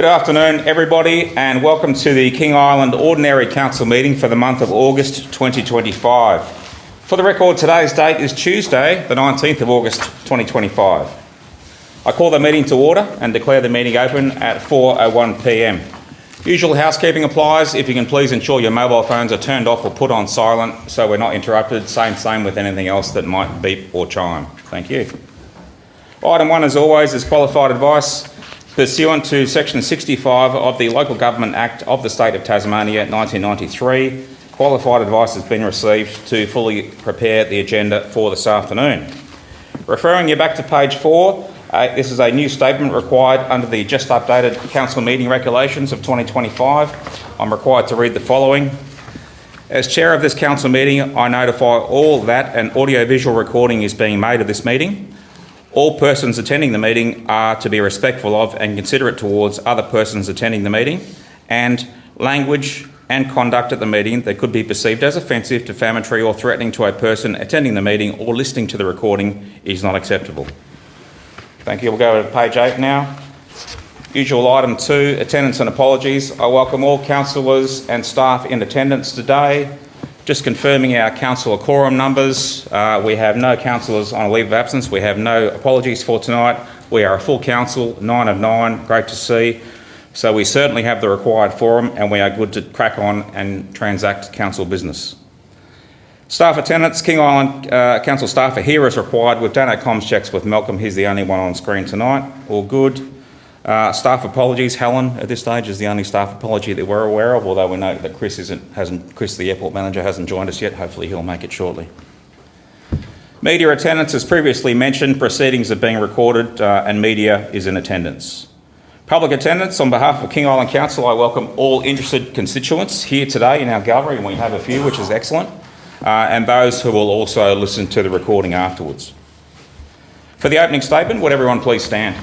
Good afternoon, everybody, and welcome to the King Island Ordinary Council meeting for the month of August 2025. For the record, today's date is Tuesday, the 19th of August 2025. I call the meeting to order and declare the meeting open at 4:01 p.m. Usual housekeeping applies. If you can please ensure your mobile phones are turned off or put on silent so we're not interrupted. Same with anything else that might beep or chime. Thank you. Item 1, as always, is qualified advice. Pursuant to Section 65 of the Local Government Act of the State of Tasmania 1993, qualified advice has been received to fully prepare the agenda for this afternoon. Referring you back to page 4, this is a new statement required under the just updated Council meeting regulations of 2025. I'm required to read the following. As Chair of this Council meeting, I notify all that an audio-visual recording is being made of this meeting. All persons attending the meeting are to be respectful of and considerate towards other persons attending the meeting, and language and conduct at the meeting that could be perceived as offensive, defamatory or threatening to a person attending the meeting or listening to the recording is not acceptable. Thank you. We'll go to page 8 now. Usual item 2, attendance and apologies. I welcome all councillors and staff in attendance today. Just confirming our councillor quorum numbers. We have no councillors on a leave of absence. We have no apologies for tonight. We are a full council, 9 of 9, great to see. So we certainly have the required quorum and we are good to crack on and transact council business. Staff attendance, King Island Council staff are here as required. We've done our comms checks with Malcolm. He's the only one on screen tonight. All good. Staff apologies. Helen, at this stage, is the only staff apology that we're aware of, although we know that Chris, the airport manager, hasn't joined us yet. Hopefully he'll make it shortly. Media attendance, as previously mentioned, proceedings are being recorded and media is in attendance. Public attendance, on behalf of King Island Council, I welcome all interested constituents here today in our gallery, and we have a few, which is excellent, and those who will also listen to the recording afterwards. For the opening statement, would everyone please stand?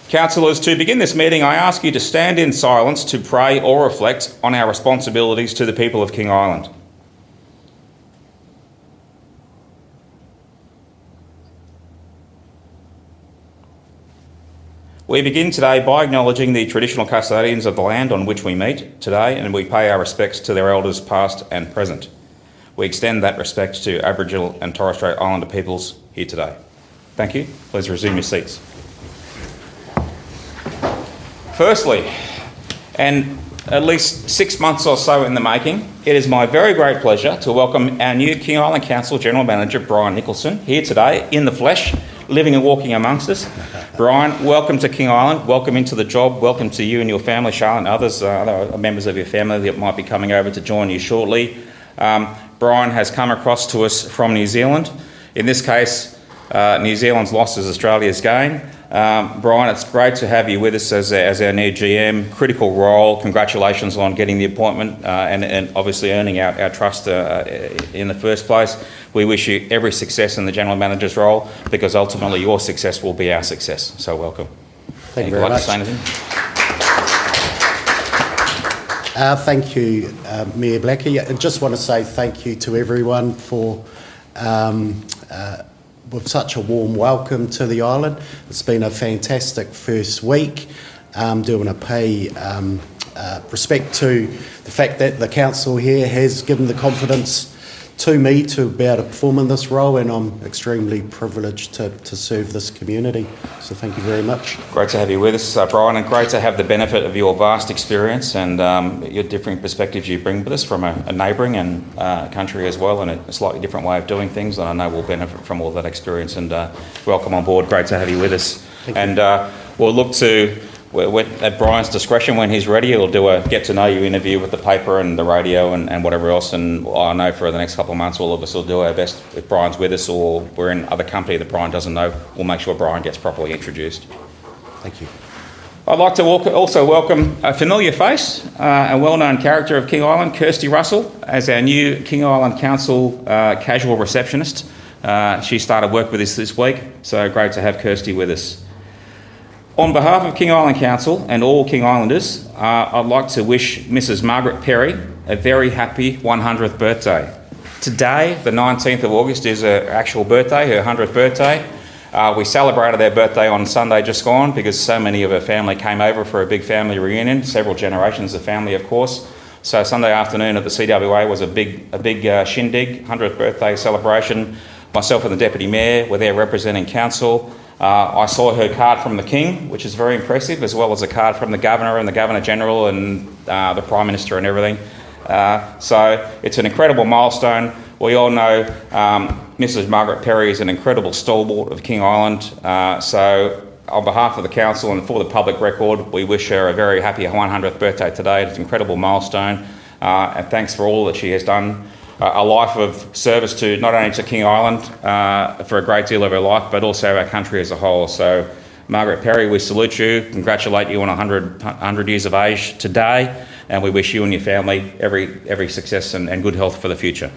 Councillors, to begin this meeting, I ask you to stand in silence to pray or reflect on our responsibilities to the people of King Island. We begin today by acknowledging the traditional custodians of the land on which we meet today, and we pay our respects to their elders past and present. We extend that respect to Aboriginal and Torres Strait Islander peoples here today. Thank you. Please resume your seats. Firstly, and at least 6 months or so in the making, it is my very great pleasure to welcome our new King Island Council General Manager, Brian Nicholson, here today in the flesh, living and walking amongst us. Brian, welcome to King Island, welcome into the job, welcome to you and your family, Charlotte, and others, other members of your family that might be coming over to join you shortly. Brian has come across to us from New Zealand. In this case, New Zealand's loss is Australia's gain. Brian, it's great to have you with us as our new GM. Critical role. Congratulations on getting the appointment and obviously earning our trust in the first place. We wish you every success in the General Manager's role, because ultimately your success will be our success. So welcome. Thank you very much. Would you like to say anything? Thank you, Mayor Blackie. I just want to say thank you to everyone for with such a warm welcome to the island. It's been a fantastic first week. Do want to pay respect to the fact that the council here has given the confidence to me to be able to perform in this role, and I'm extremely privileged to serve this community. So thank you very much. Great to have you with us, Brian, and great to have the benefit of your vast experience and your different perspectives you bring with us from a neighbouring and country as well, and a slightly different way of doing things. And I know we'll benefit from all that experience, and welcome on board. Great to have you with us. Thank you. We'll look to, at Brian's discretion, when he's ready, he'll do a get-to-know-you interview with the paper and the radio and whatever else. And I know for the next couple of months, all of us will do our best. If Brian's with us or we're in other company that Brian doesn't know, we'll make sure Brian gets properly introduced. Thank you. I'd like to also welcome a familiar face, a well-known character of King Island, Kirsty Russell, as our new King Island Council casual receptionist. She started work with us this week, so great to have Kirsty with us. On behalf of King Island Council and all King Islanders, I'd like to wish Mrs. Margaret Perry a very happy 100th birthday. Today, the 19th of August, is her actual birthday, her 100th birthday. We celebrated their birthday on Sunday just gone because so many of her family came over for a big family reunion, several generations of family, of course. So Sunday afternoon at the CWA was a big shindig, 100th birthday celebration. Myself and the Deputy Mayor were there representing council. I saw her card from the King, which is very impressive, as well as a card from the Governor and the Governor-General and the Prime Minister and everything. So it's an incredible milestone. We all know Mrs. Margaret Perry is an incredible stalwart of King Island. So on behalf of the council and for the public record, we wish her a very happy 100th birthday today. It's an incredible milestone. And thanks for all that she has done. A life of service to not only to King Island for a great deal of her life, but also our country as a whole. So Margaret Perry, we salute you, congratulate you on 100 years of age today, and we wish you and your family every success and good health for the future.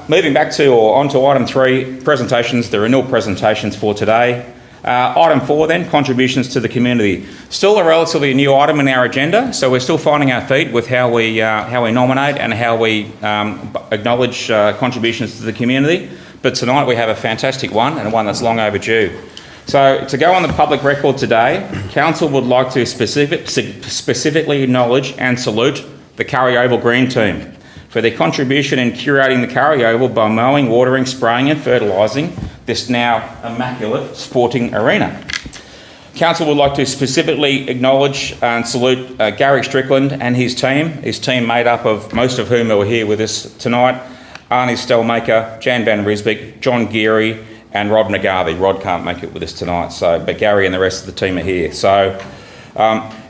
Moving back to or on to item 3, presentations. There are no presentations for today. Item 4 then, contributions to the community. Still a relatively new item in our agenda, so we're still finding our feet with how we nominate and how we acknowledge contributions to the community. But tonight we have a fantastic one, and one that's long overdue. So to go on the public record today, Council would like to specifically acknowledge and salute the Curry Oval Green Team for their contribution in curating the Curry Oval by mowing, watering, spraying and fertilising this now immaculate sporting arena. Council would like to specifically acknowledge and salute Gary Strickland and his team made up of most of whom are here with us tonight: Arnie Stelmaker, Jan Van Ryswyk, John Geary and Rod McGarvey. Rod can't make it with us tonight, but Gary and the rest of the team are here. So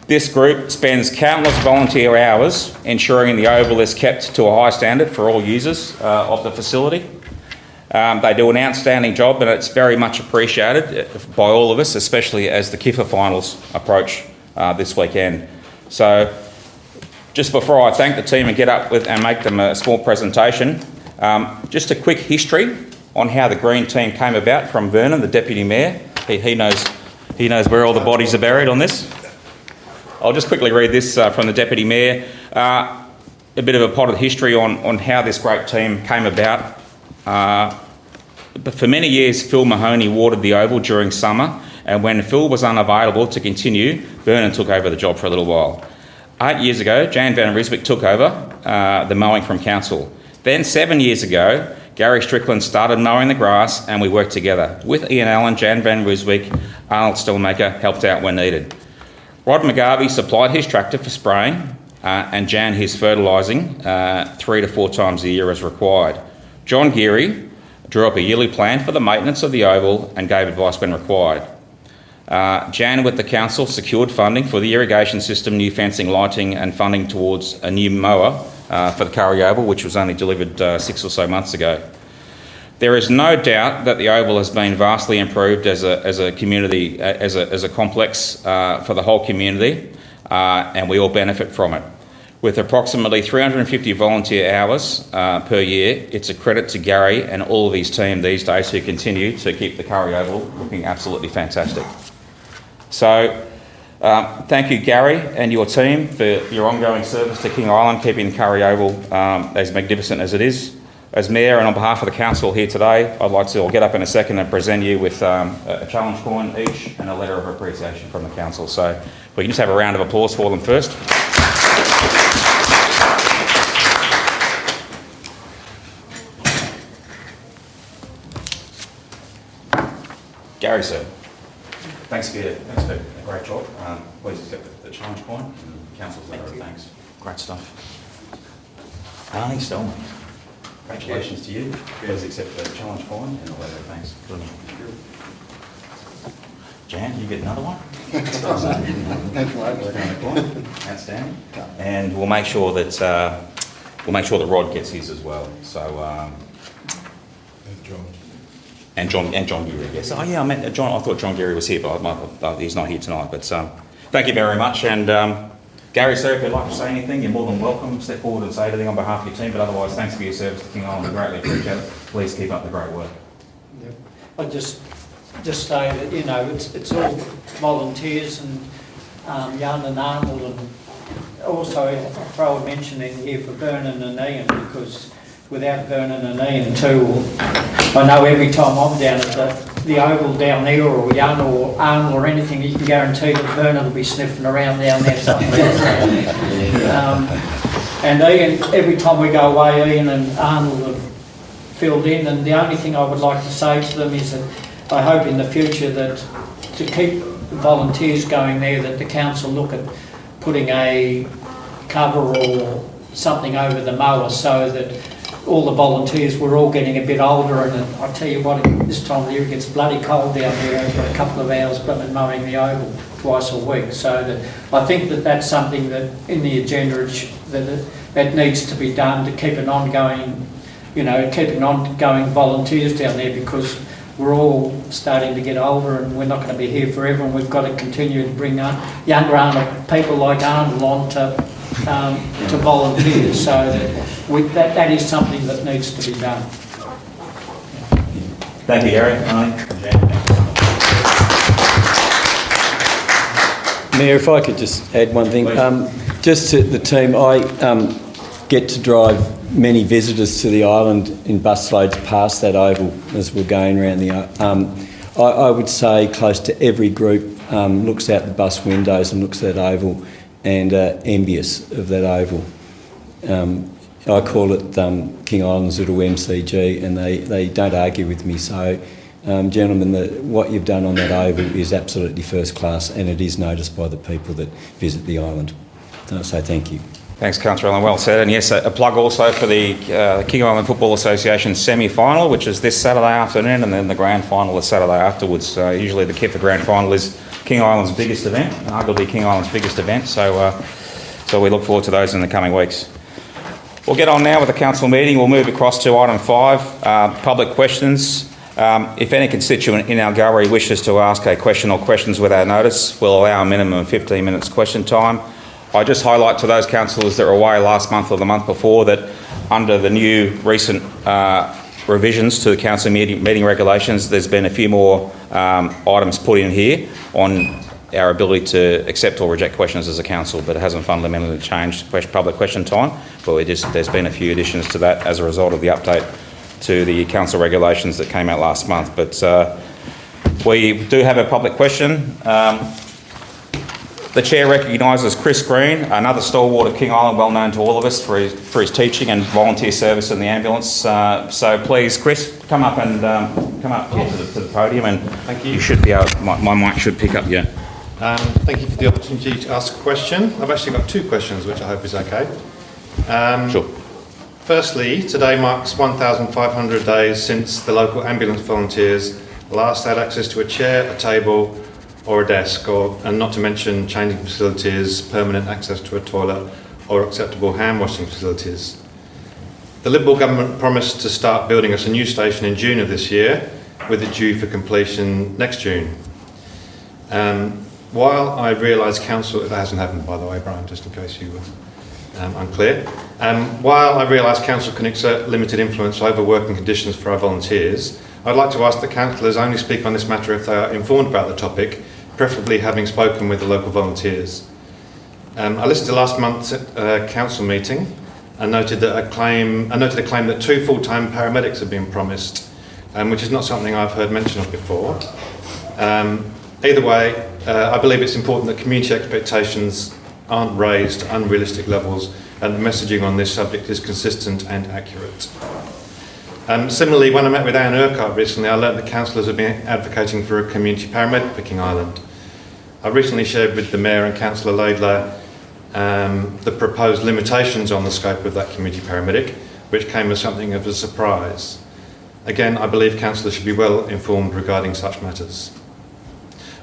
this group spends countless volunteer hours ensuring the Oval is kept to a high standard for all users of the facility. They do an outstanding job, and it's very much appreciated by all of us, especially as the KIFA finals approach this weekend. So just before I thank the team and get up with and make them a small presentation, just a quick history on how the Green Team came about from Vernon, the Deputy Mayor. He knows where all the bodies are buried on this. I'll just quickly read this from the Deputy Mayor. A bit of a potted history on how this great team came about. But for many years, Phil Mahoney watered the Oval during summer, and when Phil was unavailable to continue, Vernon took over the job for a little while. 8 years ago, Jan Van Ryswyk took over the mowing from council. Then 7 years ago, Gary Strickland started mowing the grass, and we worked together. With Ian Allen, Jan Van Ryswyk, Arnold Stelmaker helped out when needed. Rod McGarvey supplied his tractor for spraying, and Jan his fertilising 3 to 4 times a year as required. John Geary drew up a yearly plan for the maintenance of the Oval and gave advice when required. Jan, with the council, secured funding for the irrigation system, new fencing, lighting and funding towards a new mower for the Curry Oval, which was only delivered 6 or so months ago. There is no doubt that the Oval has been vastly improved as a community, as a complex for the whole community, and we all benefit from it. With approximately 350 volunteer hours per year, it's a credit to Gary and all of his team these days who continue to keep the Curry Oval looking absolutely fantastic. So thank you, Gary, and your team for your ongoing service to King Island, keeping the Curry Oval as magnificent as it is. As Mayor and on behalf of the Council here today, I'll get up in a second and present you with a challenge coin each and a letter of appreciation from the Council. So we can just have a round of applause for them first. Gary, sir, thanks for a great job. Please accept the challenge coin and Council's letter of thanks. Great stuff. Arnie Stolman, congratulations to you. Please accept the challenge coin and the letter of thanks. Jan, you get another one? Outstanding. And we'll make sure that Rod gets his as well. So. And John Geary, yes. Oh yeah, I meant John. I thought John Geary was here, but he's not here tonight. But thank you very much. And Gary, sir, if you'd like to say anything, you're more than welcome. Step forward and say anything on behalf of your team. But otherwise, thanks for your service to King Island. We greatly appreciate it. Please keep up the great work. Yep. I just say that it's all volunteers and Jan and Arnold and also throw a mention in here for Vernon and Ian, because without Vernon and Ian too, I know every time I'm down at the Oval down there, or Young or Arnold or anything, you can guarantee that Vernon will be sniffing around down there somewhere. And Ian, every time we go away, Ian and Arnold have filled in, and the only thing I would like to say to them is that I hope in the future that to keep the volunteers going there, that the council look at putting a cover or something over the mower, so that all the volunteers, we're all getting a bit older, and I tell you what, this time of year it gets bloody cold down there for a couple of hours mowing the Oval twice a week. So that I think that that's something that in the agenda that needs to be done to keep an ongoing, keeping ongoing volunteers down there, because we're all starting to get older and we're not going to be here forever, and we've got to continue to bring younger people like Arnold on to volunteers, so that is something that needs to be done. Thank you, Gary. Mayor, if I could just add one thing. Just to the team, I get to drive many visitors to the island in busloads past that Oval as we're going around the... I would say close to every group looks out the bus windows and looks at that Oval and envious of that Oval. I call it King Island's little MCG, and they don't argue with me. So, gentlemen, what you've done on that Oval is absolutely first class, and it is noticed by the people that visit the island. So thank you. Thanks, Councillor Allen. Well said. And yes, a plug also for the King Island Football Association semi-final, which is this Saturday afternoon, and then the grand final is Saturday afterwards. Usually the KIFA grand final is King Island's biggest event, arguably King Island's biggest event. So we look forward to those in the coming weeks. We'll get on now with the council meeting. We'll move across to item 5, public questions. If any constituent in our gallery wishes to ask a question or questions without notice, we'll allow a minimum of 15 minutes question time. I just highlight to those councillors that were away last month or the month before that under the new recent revisions to the council meeting regulations, there's been a few more items put in here on our ability to accept or reject questions as a council, but it hasn't fundamentally changed public question time. But there's been a few additions to that as a result of the update to the council regulations that came out last month. But we do have a public question. The Chair recognises Chris Green, another stalwart of King Island, well known to all of us for his teaching and volunteer service in the ambulance. So please, Chris, come up and come up here to the podium, and thank you. You should be able. My mic should pick up. Yeah. Thank you for the opportunity to ask a question. I've actually got 2 questions, which I hope is okay. Sure. Firstly, today marks 1,500 days since the local ambulance volunteers last had access to a chair, a table, or a desk, and not to mention changing facilities, permanent access to a toilet, or acceptable hand washing facilities. The Liberal government promised to start building us a new station in June of this year, with it due for completion next June. While I realise council, that hasn't happened by the way, Brian, just in case you were unclear. While I realise council can exert limited influence over working conditions for our volunteers, I'd like to ask that councillors only speak on this matter if they are informed about the topic, preferably having spoken with the local volunteers. I listened to last month's council meeting and noted a claim that 2 full-time paramedics have been promised, which is not something I've heard mention of before. Either way, I believe it's important that community expectations aren't raised to unrealistic levels, and the messaging on this subject is consistent and accurate. Similarly, when I met with Anne Urquhart recently, I learned that councillors have been advocating for a community paramedic for King Island. I recently shared with the Mayor and Councillor Laidler the proposed limitations on the scope of that community paramedic, which came as something of a surprise. Again, I believe councillors should be well informed regarding such matters.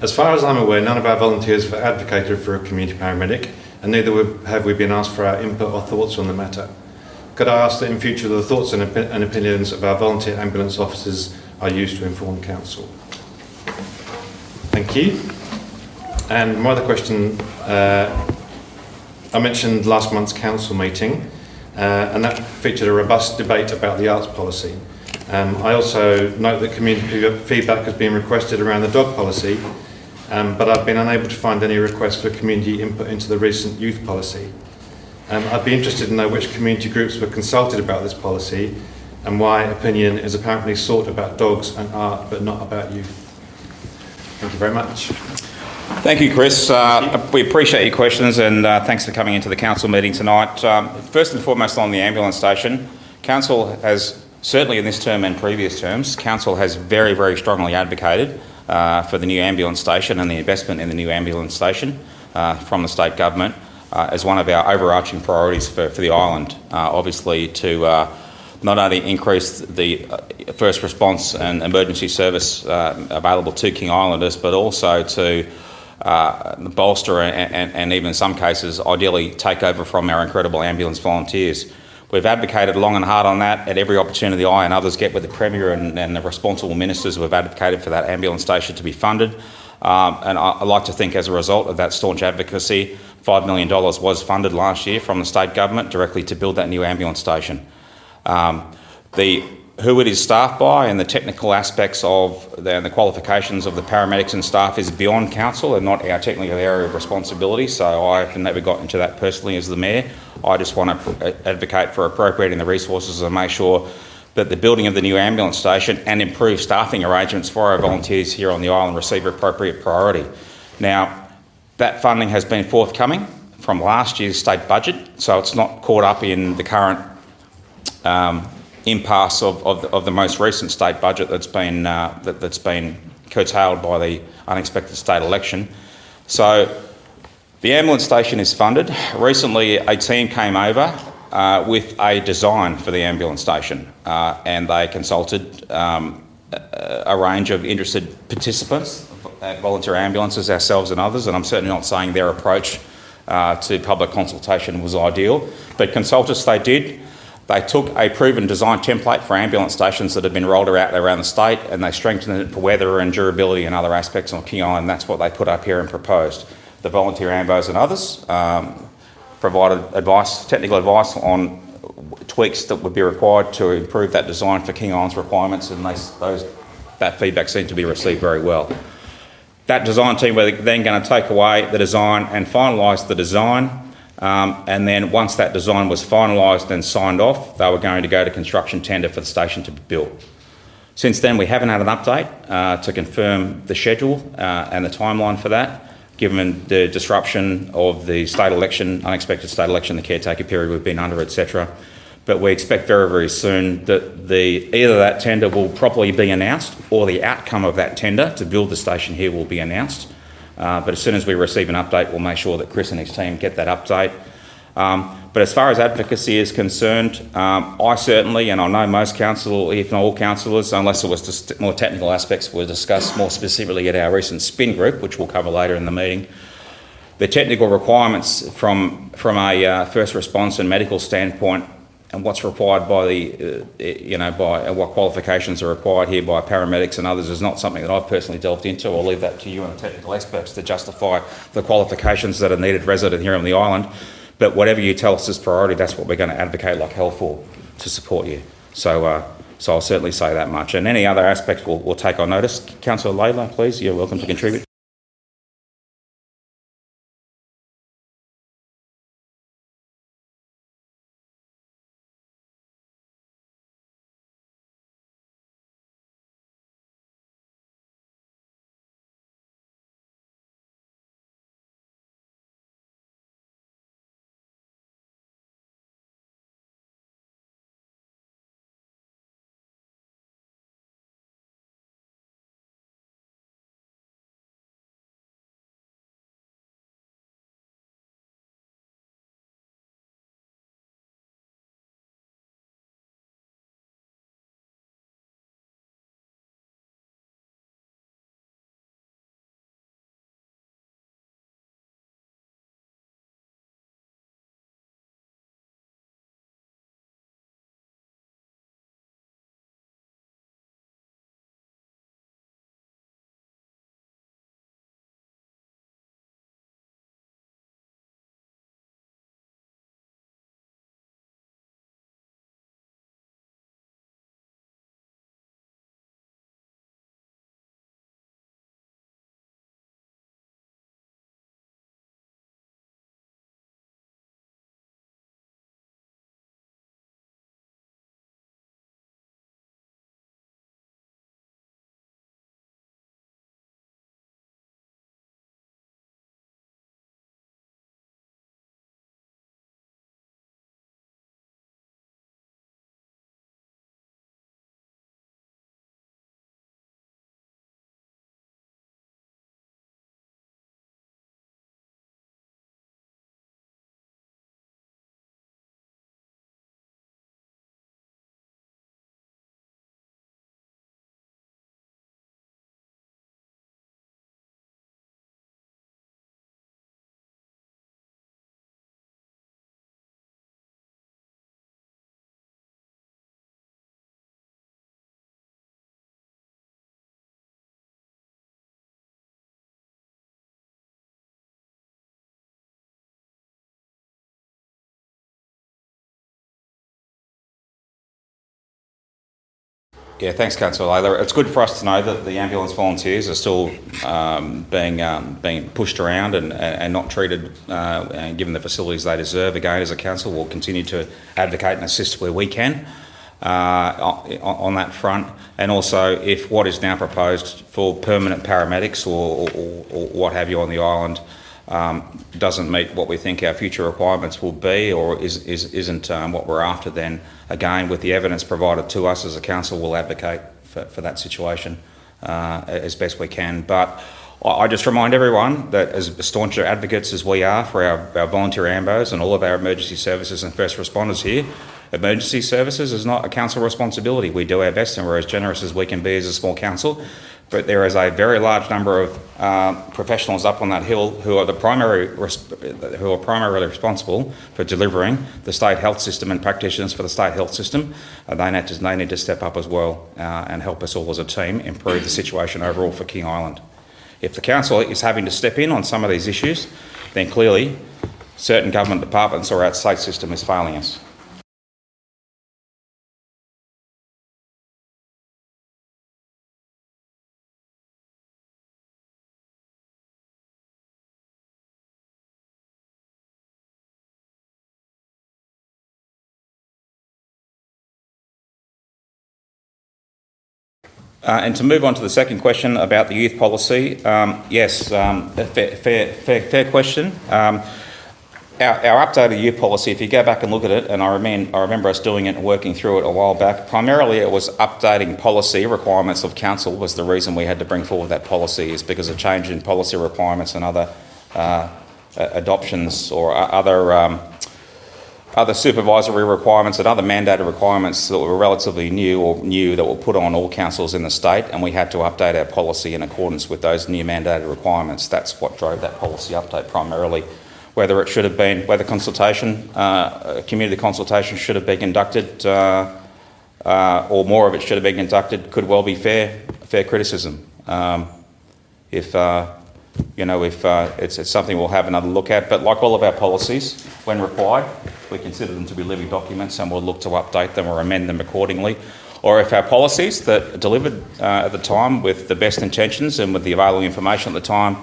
As far as I'm aware, none of our volunteers have advocated for a community paramedic, and neither have we been asked for our input or thoughts on the matter. Could I ask that in future the thoughts and opinions of our volunteer ambulance officers are used to inform council? Thank you. And my other question, I mentioned last month's council meeting, and that featured a robust debate about the arts policy. I also note that community feedback has been requested around the dog policy, but I've been unable to find any requests for community input into the recent youth policy. I'd be interested to know which community groups were consulted about this policy and why opinion is apparently sought about dogs and art but not about you. Thank you very much. Thank you, Chris. We appreciate your questions and thanks for coming into the council meeting tonight. First and foremost on the ambulance station, council has, certainly in this term and previous terms, council has very, very strongly advocated for the new ambulance station and the investment in the new ambulance station from the state government as one of our overarching priorities for the island. Obviously to not only increase the first response and emergency service available to King Islanders, but also to bolster and even in some cases ideally take over from our incredible ambulance volunteers. We've advocated long and hard on that at every opportunity I and others get with the Premier and the responsible ministers who have advocated for that ambulance station to be funded. And I like to think as a result of that staunch advocacy, $5 million was funded last year from the state government directly to build that new ambulance station. Who it is staffed by and the technical aspects of the qualifications of the paramedics and staff is beyond council and not our technical area of responsibility, so I have never got into that personally as the Mayor. I just want to advocate for appropriating the resources and make sure that the building of the new ambulance station and improved staffing arrangements for our volunteers here on the island receive appropriate priority. Now, that funding has been forthcoming from last year's state budget, so it's not caught up in the current impasse of the most recent state budget that's been curtailed by the unexpected state election. So the ambulance station is funded. Recently a team came over with a design for the ambulance station and they consulted a range of interested participants, volunteer ambulances, ourselves and others, and I'm certainly not saying their approach to public consultation was ideal, but consult us they did. They took a proven design template for ambulance stations that had been rolled out around the state and they strengthened it for weather and durability and other aspects on King Island. That's what they put up here and proposed. The volunteer ambos and others provided advice, technical advice on tweaks that would be required to improve that design for King Island's requirements, and that feedback seemed to be received very well. That design team were then going to take away the design and finalise the design. And then once that design was finalised and signed off, they were going to go to construction tender for the station to be built. Since then, we haven't had an update to confirm the schedule and the timeline for that, given the disruption of the state election, unexpected state election, the caretaker period we've been under, etc. But we expect very, very soon that either that tender will properly be announced or the outcome of that tender to build the station here will be announced. But as soon as we receive an update, we'll make sure that Chris and his team get that update. But as far as advocacy is concerned, I certainly, and I know most council, if not all councillors, unless it was just more technical aspects, were discussed more specifically at our recent spin group, which we'll cover later in the meeting. The technical requirements from a first response and medical standpoint, and what's required by by what qualifications are required here by paramedics and others is not something that I've personally delved into. I'll leave that to you and the technical experts to justify the qualifications that are needed resident here on the island. But whatever you tell us is priority, that's what we're going to advocate like hell for to support you. So I'll certainly say that much. And any other aspects we'll take on notice. Councillor Laidlaw, please, you're welcome to contribute. Yeah, thanks, Councillor Layla. It's good for us to know that the ambulance volunteers are still being pushed around and not treated and given the facilities they deserve. Again, as a council, we'll continue to advocate and assist where we can on that front. And also, if what is now proposed for permanent paramedics or what have you on the island doesn't meet what we think our future requirements will be, or isn't what we're after, then again, with the evidence provided to us as a council, we'll advocate for that situation as best we can. But I just remind everyone that as stauncher advocates as we are for our volunteer ambos and all of our emergency services and first responders here, emergency services is not a council responsibility. We do our best and we're as generous as we can be as a small council. But there is a very large number of professionals up on that hill who are primarily responsible for delivering the state health system and practitioners for the state health system. They need to step up as well and help us all as a team improve the situation overall for King Island. If the council is having to step in on some of these issues, then clearly certain government departments or our state system is failing us. And to move on to the second question about the youth policy, yes, a fair question. Our updated youth policy, if you go back and look at it, and I remember us doing it and working through it a while back, primarily it was updating policy requirements of council was the reason we had to bring forward that policy, is because of change in policy requirements and other adoptions or other supervisory requirements and other mandated requirements that were relatively new that were put on all councils in the state, and we had to update our policy in accordance with those new mandated requirements. That's what drove that policy update primarily. Whether consultation, community consultation should have been conducted or more of it should have been conducted could well be fair criticism. If it's something we'll have another look at, but like all of our policies, when required, we consider them to be living documents and we'll look to update them or amend them accordingly. Or if our policies that are delivered at the time with the best intentions and with the available information at the time,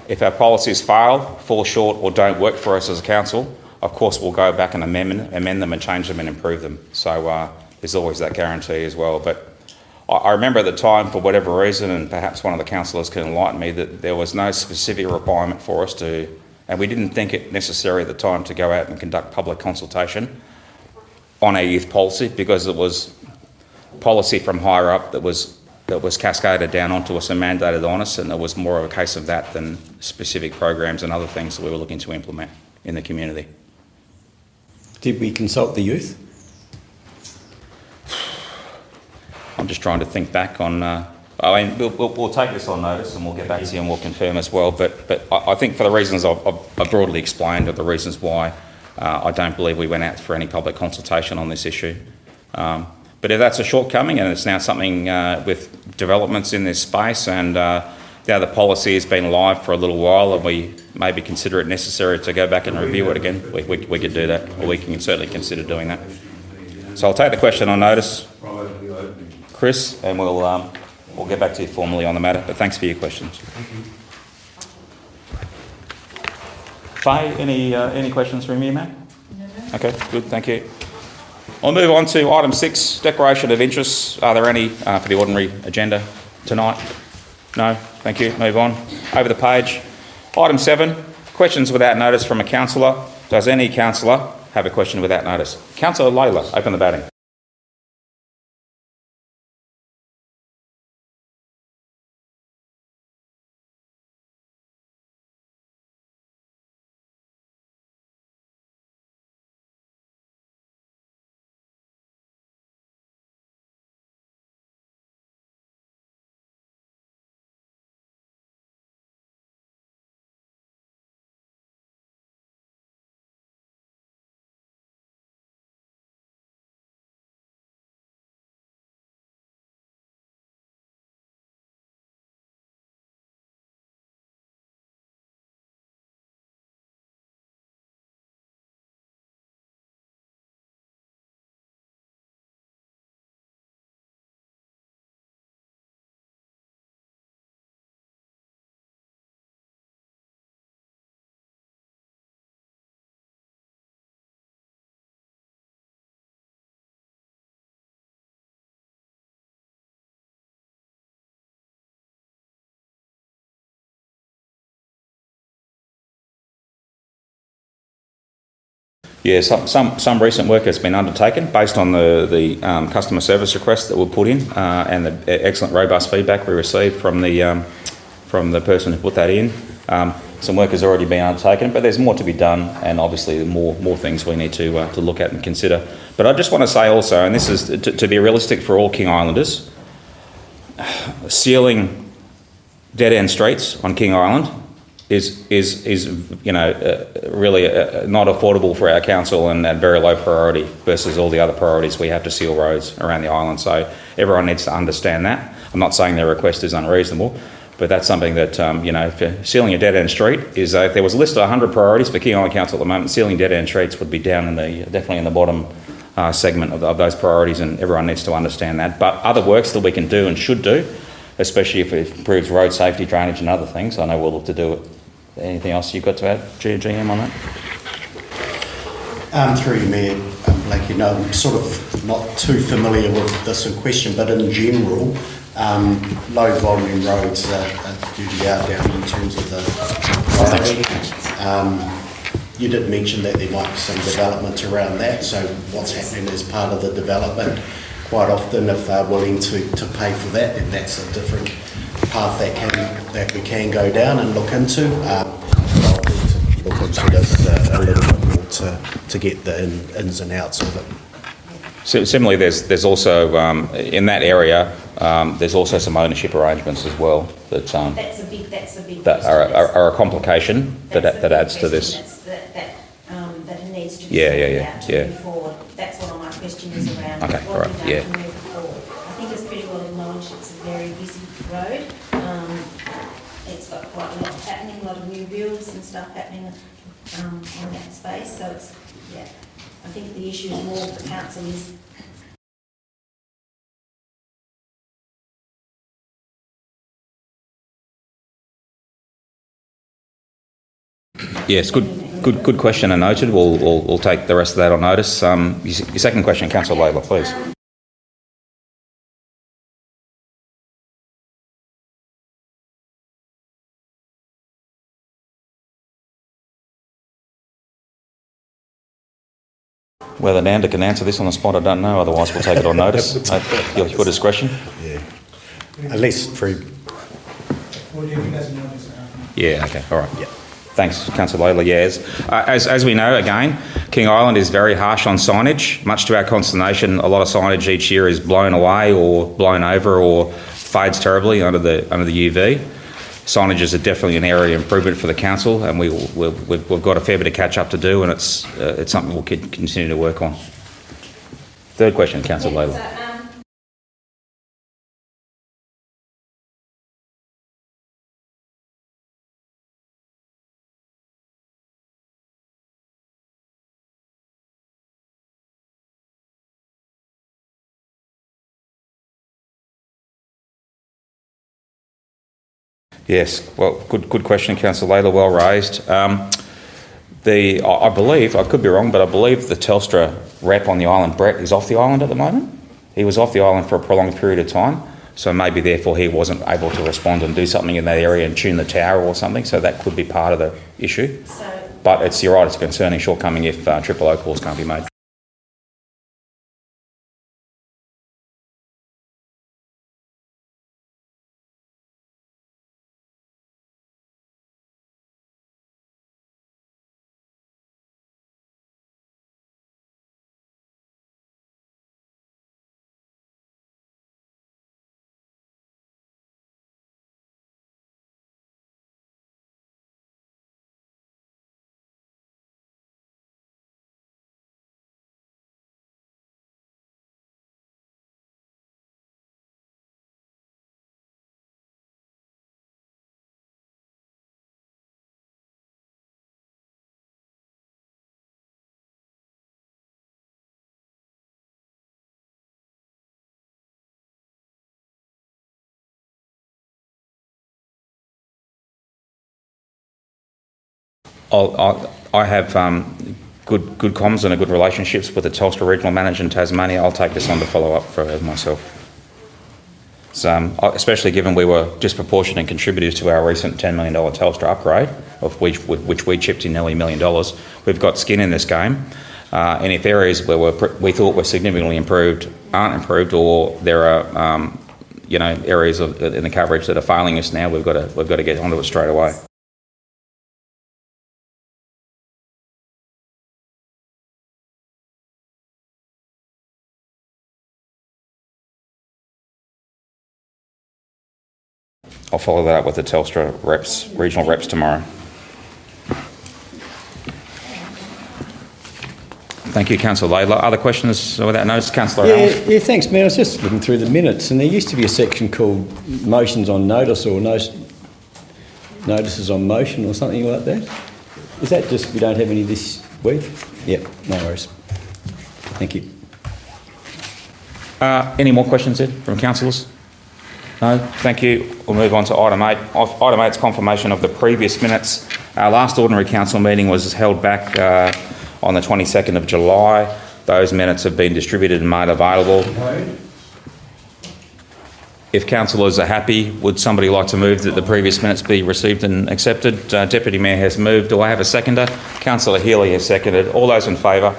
if our policies fall short or don't work for us as a council, of course we'll go back and amend them and change them and improve them. So there's always that guarantee as well. But I remember at the time, for whatever reason, and perhaps one of the councillors can enlighten me, that there was no specific requirement for us to, and we didn't think it necessary at the time to go out and conduct public consultation on our youth policy, because it was policy from higher up that was cascaded down onto us and mandated on us, and it was more of a case of that than specific programs and other things that we were looking to implement in the community. Did we consult the youth? I'm just trying to think back on. We'll take this on notice and we'll get back to you and we'll confirm as well. But I think for the reasons I've broadly explained are the reasons why I don't believe we went out for any public consultation on this issue. But if that's a shortcoming and it's now something with developments in this space and the policy has been live for a little while and we maybe consider it necessary to go back and review it again, we could do that, or we can certainly consider doing that. So I'll take the question on notice, Chris, and we'll get back to you formally on the matter, but thanks for your questions. Faye, any questions from you, Matt? No. Okay, good, thank you. I'll move on to item 6, declaration of interests. Are there any for the ordinary agenda tonight? No, thank you, move on. Over the page. Item 7, questions without notice from a councillor. Does any councillor have a question without notice? Councillor Layla, open the batting. Yeah, some recent work has been undertaken based on the customer service requests that were put in and the excellent robust feedback we received from the person who put that in. Some work has already been undertaken, but there's more to be done, and obviously more things we need to look at and consider. But I just want to say also, and this is to be realistic for all King Islanders, sealing dead-end streets on King Island is really not affordable for our council and at very low priority versus all the other priorities we have to seal roads around the island. So everyone needs to understand that. I'm not saying their request is unreasonable, but that's something that, if sealing a dead-end street is, if there was a list of 100 priorities for King Island Council at the moment, sealing dead-end streets would be down definitely in the bottom segment of those priorities, and everyone needs to understand that. But other works that we can do and should do, especially if it improves road safety, drainage and other things, I know we'll look to do it. Anything else you've got to add, GM, on that? Through you, Mayor Blakey, no, I'm sort of not too familiar with this in question, but in general, low volume roads are due to go down in terms of the priority. You did mention that there might be some development around that, so what's happening as part of the development? Quite often, if they're willing to pay for that, then that's a different path that we can go down and look into. I'll need to look into this a little bit more to get the ins and outs of it. So, similarly, there's also in that area there's also some ownership arrangements as well that that's a big that are a complication that adds to this. That it needs to be move forward. That's what my question is around. Okay, what all right, we done to move forward. I think it's pretty well acknowledged it's a very busy road. It's got quite a lot happening, a lot of new builds and stuff happening on that space. So it's I think the issue is more for council is. Yes, good question and noted. We'll take the rest of that on notice. Your second question, Councillor Layla, please. Whether Nanda can answer this on the spot, I don't know. Otherwise, we'll take it on notice. Your discretion. Yeah, at least through. Yeah. Okay. All right. Yeah. Thanks, Councillor Layla. Yes, as we know, again, King Island is very harsh on signage. Much to our consternation, a lot of signage each year is blown away or blown over or fades terribly under the UV. Signages are definitely an area of improvement for the council, and we've got a fair bit of catch up to do, and it's something we'll continue to work on. Third question, Councillor Layla. Yes, well, good question, Councillor Layla, well raised. I believe, I could be wrong, but I believe the Telstra rep on the island, Brett, is off the island at the moment. He was off the island for a prolonged period of time, so maybe therefore he wasn't able to respond and do something in that area and tune the tower or something, so that could be part of the issue. But you're right, it's a concerning shortcoming if triple O calls can't be made. I have good comms and good relationships with the Telstra regional manager in Tasmania. I'll take this on to follow up for myself. So, especially given we were disproportionate contributors to our recent $10 million Telstra upgrade, of which we chipped in nearly $1 million. We've got skin in this game. And if areas where we thought were significantly improved aren't improved, or there are areas in the coverage that are failing us now, we've got to get onto it straight away. I'll follow that up with the Telstra reps, regional reps tomorrow. Thank you, Councillor Laidlaw. Other questions without notice? Councillor Allen. Yeah, thanks, Mayor. I was just looking through the minutes, and there used to be a section called motions on notice or notices on motion or something like that. Is that just we don't have any this week? Yep, no worries. Thank you. Any more questions then from councillors? No? Thank you. We'll move on to item 8. Item 8 is confirmation of the previous minutes. Our last ordinary council meeting was held back on the 22nd of July. Those minutes have been distributed and made available. If councillors are happy, would somebody like to move that the previous minutes be received and accepted? Deputy Mayor has moved. Do I have a seconder? Councillor Healy has seconded. All those in favour?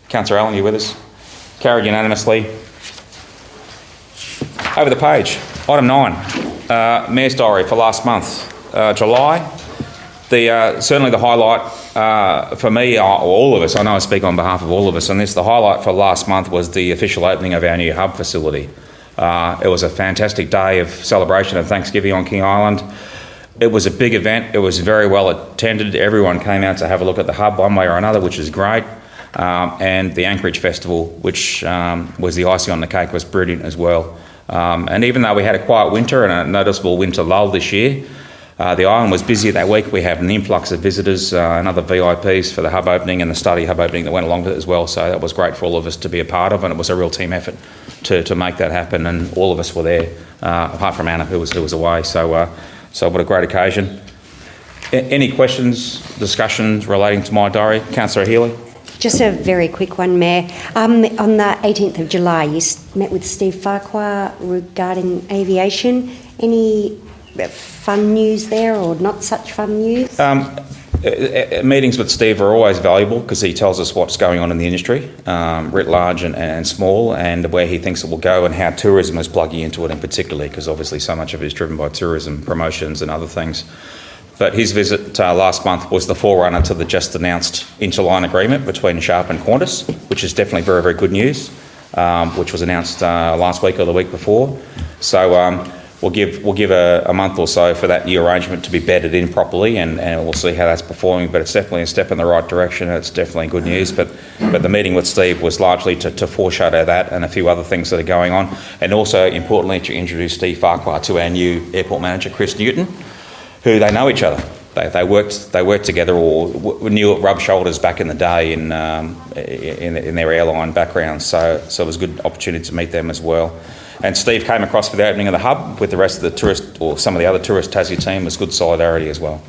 Councillor Allen, you with us? Carried unanimously. Over the page. Item 9. Mayor's Diary for last month, July. Certainly the highlight for me, or all of us, I know I speak on behalf of all of us on this, the highlight for last month was the official opening of our new hub facility. It was a fantastic day of celebration of Thanksgiving on King Island. It was a big event. It was very well attended. Everyone came out to have a look at the hub one way or another, which is great. And the Anchorage Festival, which was the icing on the cake, was brilliant as well. And even though we had a quiet winter and a noticeable winter lull this year, the island was busy that week. We had an influx of visitors and other VIPs for the hub opening and the study hub opening that went along with it as well. So that was great for all of us to be a part of, and it was a real team effort to make that happen. And all of us were there, apart from Anna, who was away. So what a great occasion. Any questions, discussions relating to my diary? Councillor Healy. Just a very quick one, Mayor. On the 18th of July, you met with Steve Farquhar regarding aviation. Any fun news there or not such fun news? Meetings with Steve are always valuable because he tells us what's going on in the industry, writ large and small, and where he thinks it will go and how tourism is plugging into it in particular, because obviously so much of it is driven by tourism, promotions and other things. But his visit last month was the forerunner to the just announced interline agreement between Sharp and Qantas, which is definitely very, very good news, which was announced last week or the week before. So we'll give a month or so for that new arrangement to be bedded in properly, and we'll see how that's performing. But it's definitely a step in the right direction. It's definitely good news. But the meeting with Steve was largely to foreshadow that and a few other things that are going on, and also importantly to introduce Steve Farquhar to our new airport manager, Chris Newton, who they know each other. They worked together or knew it, rubbed shoulders back in the day in their airline backgrounds. So it was a good opportunity to meet them as well. And Steve came across for the opening of the hub with the rest of the tourist, or some of the other tourist Tassie team. It was good solidarity as well.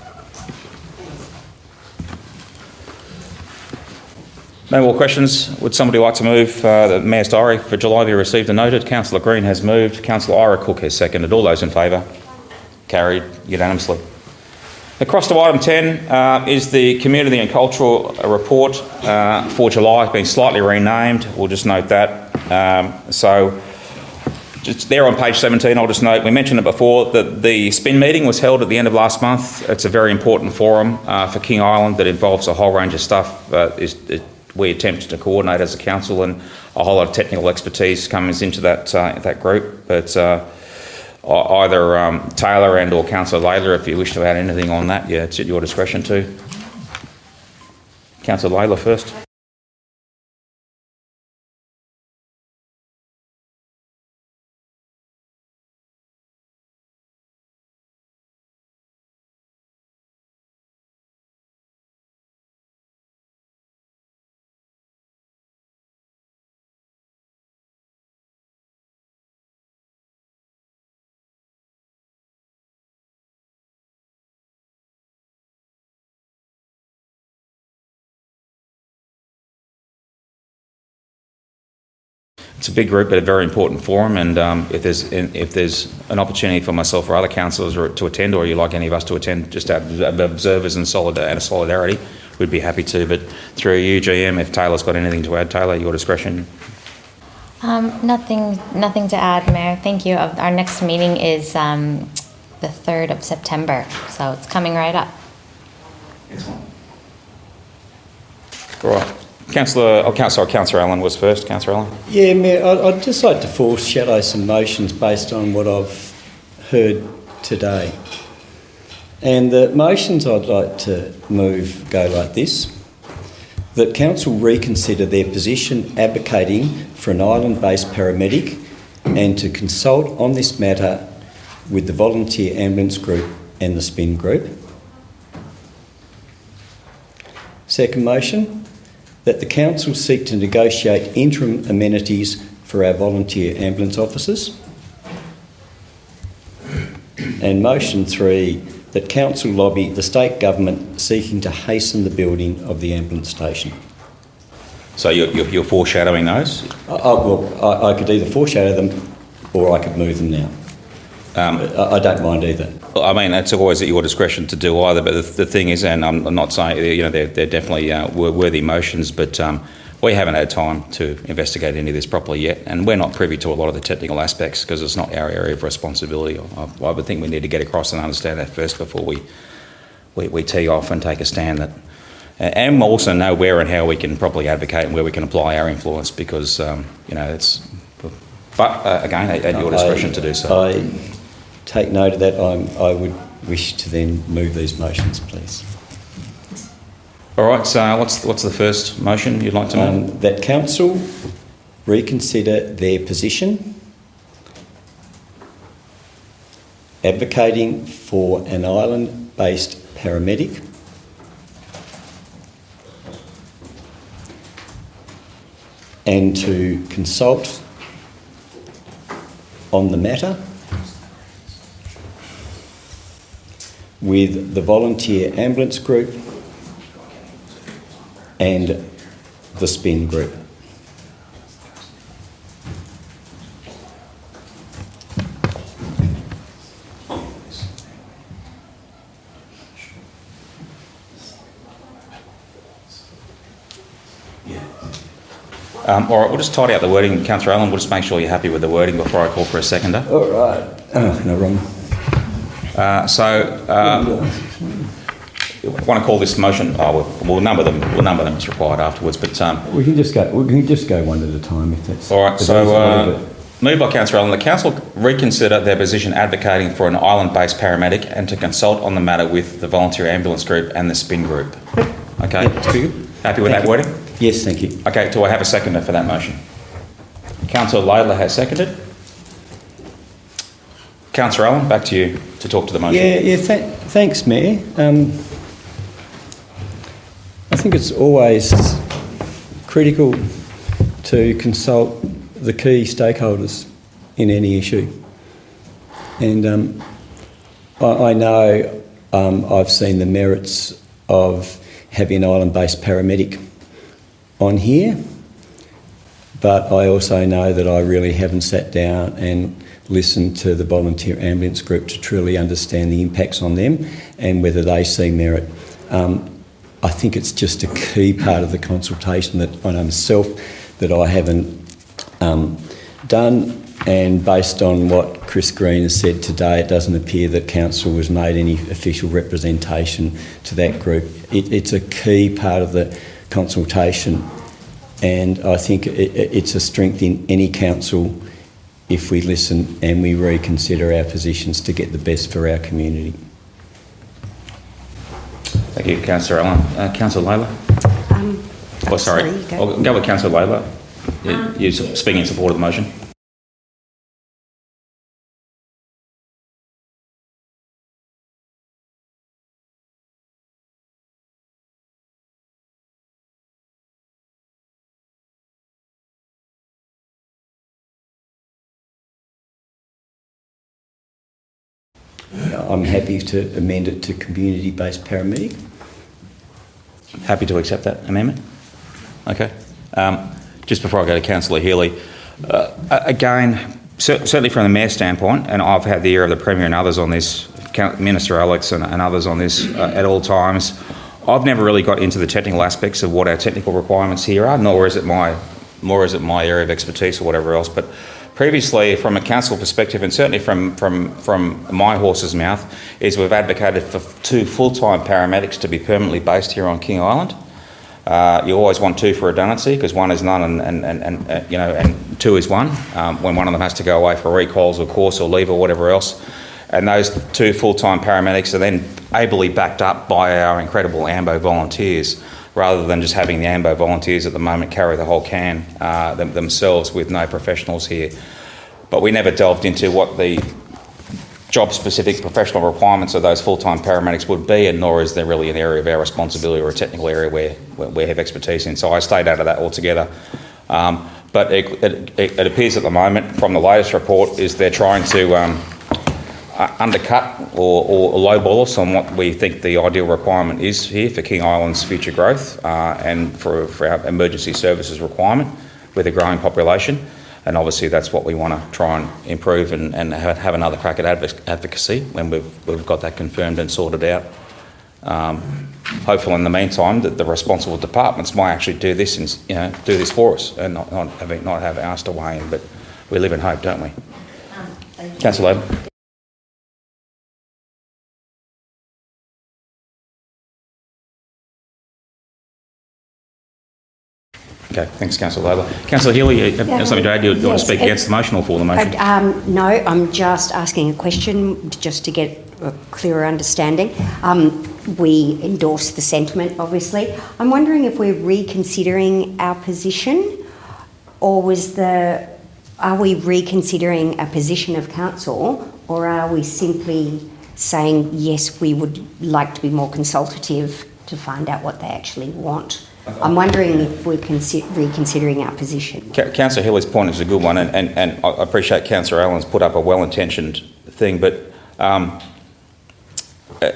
No more questions. Would somebody like to move the Mayor's Diary for July be received and noted? Councillor Green has moved. Councillor Ira Cook has seconded. All those in favour? Carried unanimously. Across to item 10 is the Community and Cultural Report for July. It's been slightly renamed. We'll just note that. Just there on page 17, I'll just note, we mentioned it before, that the SPIN meeting was held at the end of last month. It's a very important forum for King Island that involves a whole range of stuff. We attempt to coordinate as a council, and a whole lot of technical expertise comes into that group. But either Taylor and or Councillor Laidlaw, if you wish to add anything on that, yeah, it's at your discretion too. Councillor Laidlaw first. It's a big group, but a very important forum, and if there's an opportunity for myself or other councillors to attend, or you like any of us to attend, just out of observers and solidarity, we'd be happy to. But through you, GM, if Taylor's got anything to add, Taylor, your discretion. Nothing to add, Mayor. Thank you. Our next meeting is the 3rd of September, so it's coming right up. All right. Councillor Allen was first. Councillor Allen. Yeah, Mayor, I'd just like to foreshadow some motions based on what I've heard today. And the motions I'd like to move go like this. That Council reconsider their position advocating for an island-based paramedic and to consult on this matter with the Volunteer Ambulance Group and the SPIN Group. Second motion, that the Council seek to negotiate interim amenities for our volunteer ambulance officers. And motion 3, that Council lobby the State Government seeking to hasten the building of the ambulance station. So you're foreshadowing those? I could either foreshadow them or I could move them now. I don't mind either. I mean, it's always at your discretion to do either, but the thing is, and I'm not saying, they're definitely worthy motions, but we haven't had time to investigate any of this properly yet, and we're not privy to a lot of the technical aspects because it's not our area of responsibility. I would think we need to get across and understand that first before we tee off and take a stand. That, and also know where and how we can properly advocate and where we can apply our influence because, it's... But again, at your discretion to do so. I take note of that. I would wish to then move these motions, please. All right, so what's the first motion you'd like to move? That Council reconsider their position advocating for an island-based paramedic and to consult on the matter with the Volunteer Ambulance Group and the SPIN Group. All right, we'll just tidy out the wording, Councillor Allen. We'll just make sure you're happy with the wording before I call for a seconder. All right. No wrong. I want to call this motion. We'll number them. We'll number them as required afterwards. But We can just go one at a time if that's all right. So moved by Councillor Allen. The Council reconsider their position advocating for an island-based paramedic and to consult on the matter with the Volunteer Ambulance Group and the SPIN Group. Okay, happy with that wording? Yes, thank you. Okay, do I have a seconder for that motion? Councillor Laidler has seconded. Councillor Allen, back to you to talk to the motion. Thanks, Mayor. I think it's always critical to consult the key stakeholders in any issue. And I know I've seen the merits of having an island-based paramedic on here, but I also know that I really haven't sat down and listened to the Volunteer Ambulance Group to truly understand the impacts on them and whether they see merit. I think it's just a key part of the consultation that I know myself that I haven't done, and based on what Chris Green has said today, it doesn't appear that Council has made any official representation to that group. It's a key part of the consultation, and I think it's a strength in any council if we listen and we reconsider our positions to get the best for our community. Thank you, Councillor Allen. Councillor Laidler? Sorry. I'll go with Councillor Laidler. You're speaking in support of the motion. I'm happy to amend it to community-based paramedic. Happy to accept that amendment? Okay. Just before I go to Councillor Healy, again, certainly from the Mayor's standpoint, and I've had the ear of the Premier and others on this, Minister Alex and others on this at all times, I've never really got into the technical aspects of what our technical requirements here are, nor is it my area of expertise or whatever else. But previously, from a council perspective, and certainly from my horse's mouth, is we've advocated for 2 full-time paramedics to be permanently based here on King Island. You always want 2 for redundancy, because 1 is none and 2 is 1, when one of them has to go away for recalls or course or leave or whatever else. And those 2 full-time paramedics are then ably backed up by our incredible AMBO volunteers, rather than just having the AMBO volunteers at the moment carry the whole can themselves with no professionals here. But we never delved into what the job-specific professional requirements of those full-time paramedics would be, and nor is there really an area of our responsibility or a technical area where we have expertise in. So I stayed out of that altogether. But it appears at the moment, from the latest report, is they're trying to undercut or lowball us on what we think the ideal requirement is here for King Island's future growth and for our emergency services requirement with a growing population. And obviously that's what we want to try and improve and have another crack at advocacy when we've got that confirmed and sorted out. Hopefully in the meantime that the responsible departments might actually do this for us and not have asked to weigh in. But we live in hope, don't we? Councillor Labour. Okay, thanks, Councillor Labour. Councillor Healy, you have something to add? You want to speak against the motion or for the motion? No, I'm just asking a question just to get a clearer understanding. We endorse the sentiment, obviously. I'm wondering if we're reconsidering our position, or are we reconsidering a position of council, or are we simply saying, yes, we would like to be more consultative to find out what they actually want? I'm wondering if we're reconsidering our position. Councillor Healy's point is a good one, and I appreciate Councillor Allen's put up a well-intentioned thing, but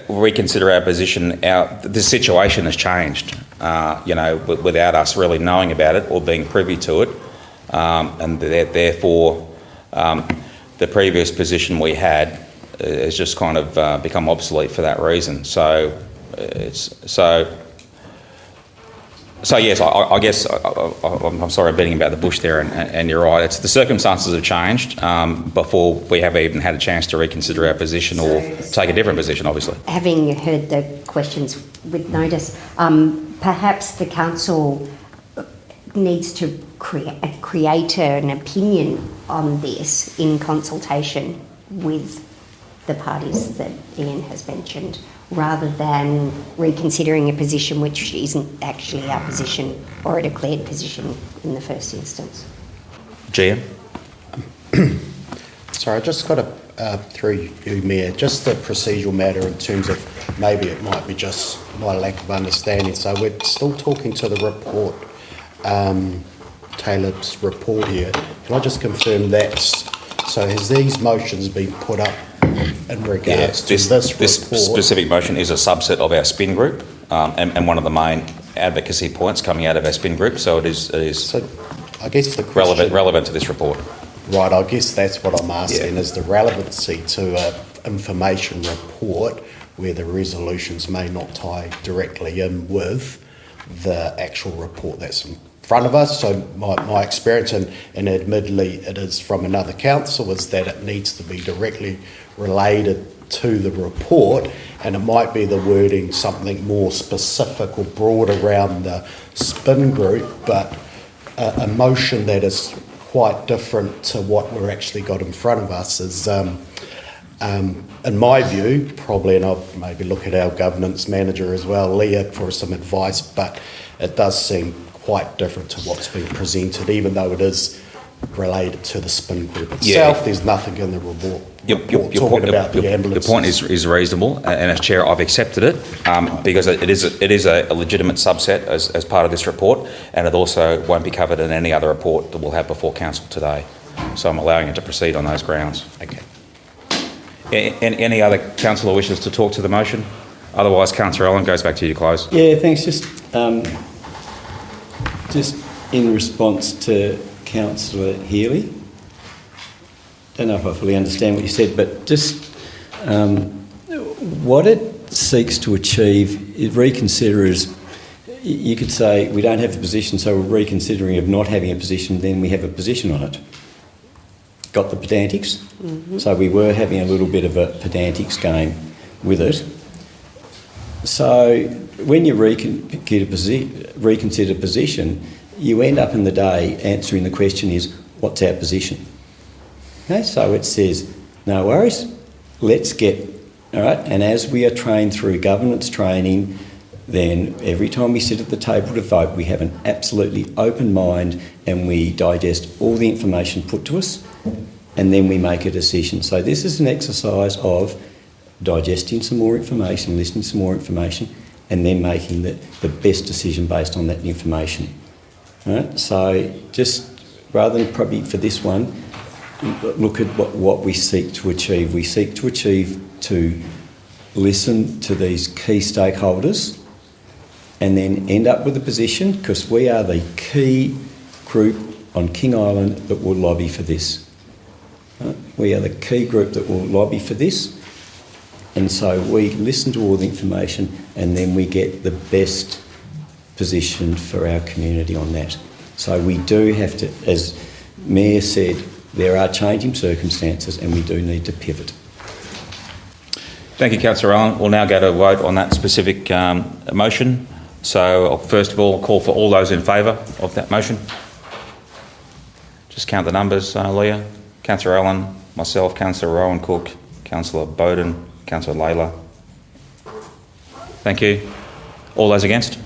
reconsider our position. The situation has changed, without us really knowing about it or being privy to it, and therefore the previous position we had has just kind of become obsolete for that reason. So yes, I guess I'm sorry I'm beating about the bush there, and you're right. It's the circumstances have changed before we have even had a chance to reconsider our position or take a different position, obviously. Having heard the questions with notice, perhaps the council needs to create an opinion on this in consultation with the parties that Ian has mentioned, rather than reconsidering a position which isn't actually our position or a declared position in the first instance. GM? Sorry, I just got through you, Mayor, just a procedural matter in terms of maybe it might be just my lack of understanding. So we're still talking to the report, Taylor's report here. Can I just confirm that? So has these motions been put up in regards to this report? This specific motion is a subset of our spin group, and one of the main advocacy points coming out of our spin group. So it is So I guess the question, relevant to this report. Right, I guess that's what I'm asking, is the relevancy to an information report where the resolutions may not tie directly in with the actual report that's in front of us. So my experience, and admittedly it is from another council, is that it needs to be directly related to the report, and it might be the wording something more specific or broad around the spin group, but a motion that is quite different to what we're actually got in front of us is, in my view, probably, and I'll maybe look at our governance manager as well, Leah, for some advice, but it does seem quite different to what's been presented, even though it is related to the spin group itself. There's nothing in the report talking about the ambulance. The point is reasonable, and as chair, I've accepted it because it is a legitimate subset as part of this report, and it also won't be covered in any other report that we'll have before council today. So I'm allowing it to proceed on those grounds. Okay. Any other councillor wishes to talk to the motion? Otherwise, Councillor Allen, goes back to you to close. Yeah, thanks. Just in response to Councillor Healy, don't know if I fully understand what you said, but just what it seeks to achieve, reconsider is, you could say we don't have a position, so we're reconsidering of not having a position, then we have a position on it. Got the pedantics? So we were having a little bit of a pedantics game with it. So when you reconsider position, you end up in the day answering the question is, what's our position? Okay, so it says, no worries, let's get, all right, and as we are trained through governance training, then every time we sit at the table to vote, we have an absolutely open mind and we digest all the information put to us and then we make a decision. So this is an exercise of digesting some more information, listening to some more information and then making the best decision based on that information. All right? So just rather than probably for this one, look at what we seek to achieve. We seek to achieve to listen to these key stakeholders and then end up with a position, because we are the key group on King Island that will lobby for this. We are the key group that will lobby for this, and so we listen to all the information and then we get the best position for our community on that. So we do have to, as Mayor said, there are changing circumstances and we do need to pivot. Thank you, Councillor Allen. We'll now go to a vote on that specific motion. So I'll first of all call for all those in favour of that motion. Just count the numbers, Leah. Councillor Allen, myself, Councillor Rowan Cook, Councillor Bowden, Councillor Layla. Thank you. All those against?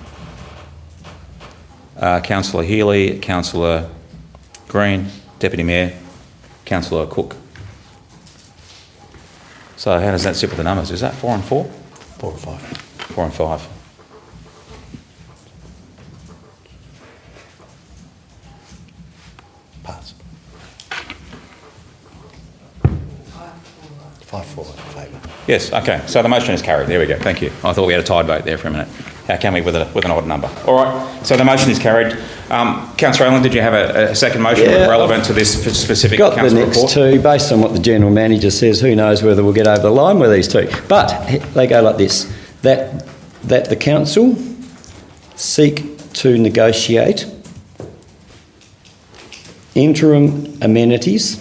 Councillor Healy, Councillor Green, Deputy Mayor, Councillor Cook. So how does that sit with the numbers? Is that 4 and 4? 4 and 5. 4 and 5. Pass. 5-4 in favour. Yes, okay. So the motion is carried. There we go. Thank you. I thought we had a tied vote there for a minute. How can we with an odd number? All right. So the motion is carried. Councillor Allen, did you have a second motion relevant to this specific got the council next report? two, based on what the General Manager says, who knows whether we'll get over the line with these two. But they go like this, that the council seek to negotiate interim amenities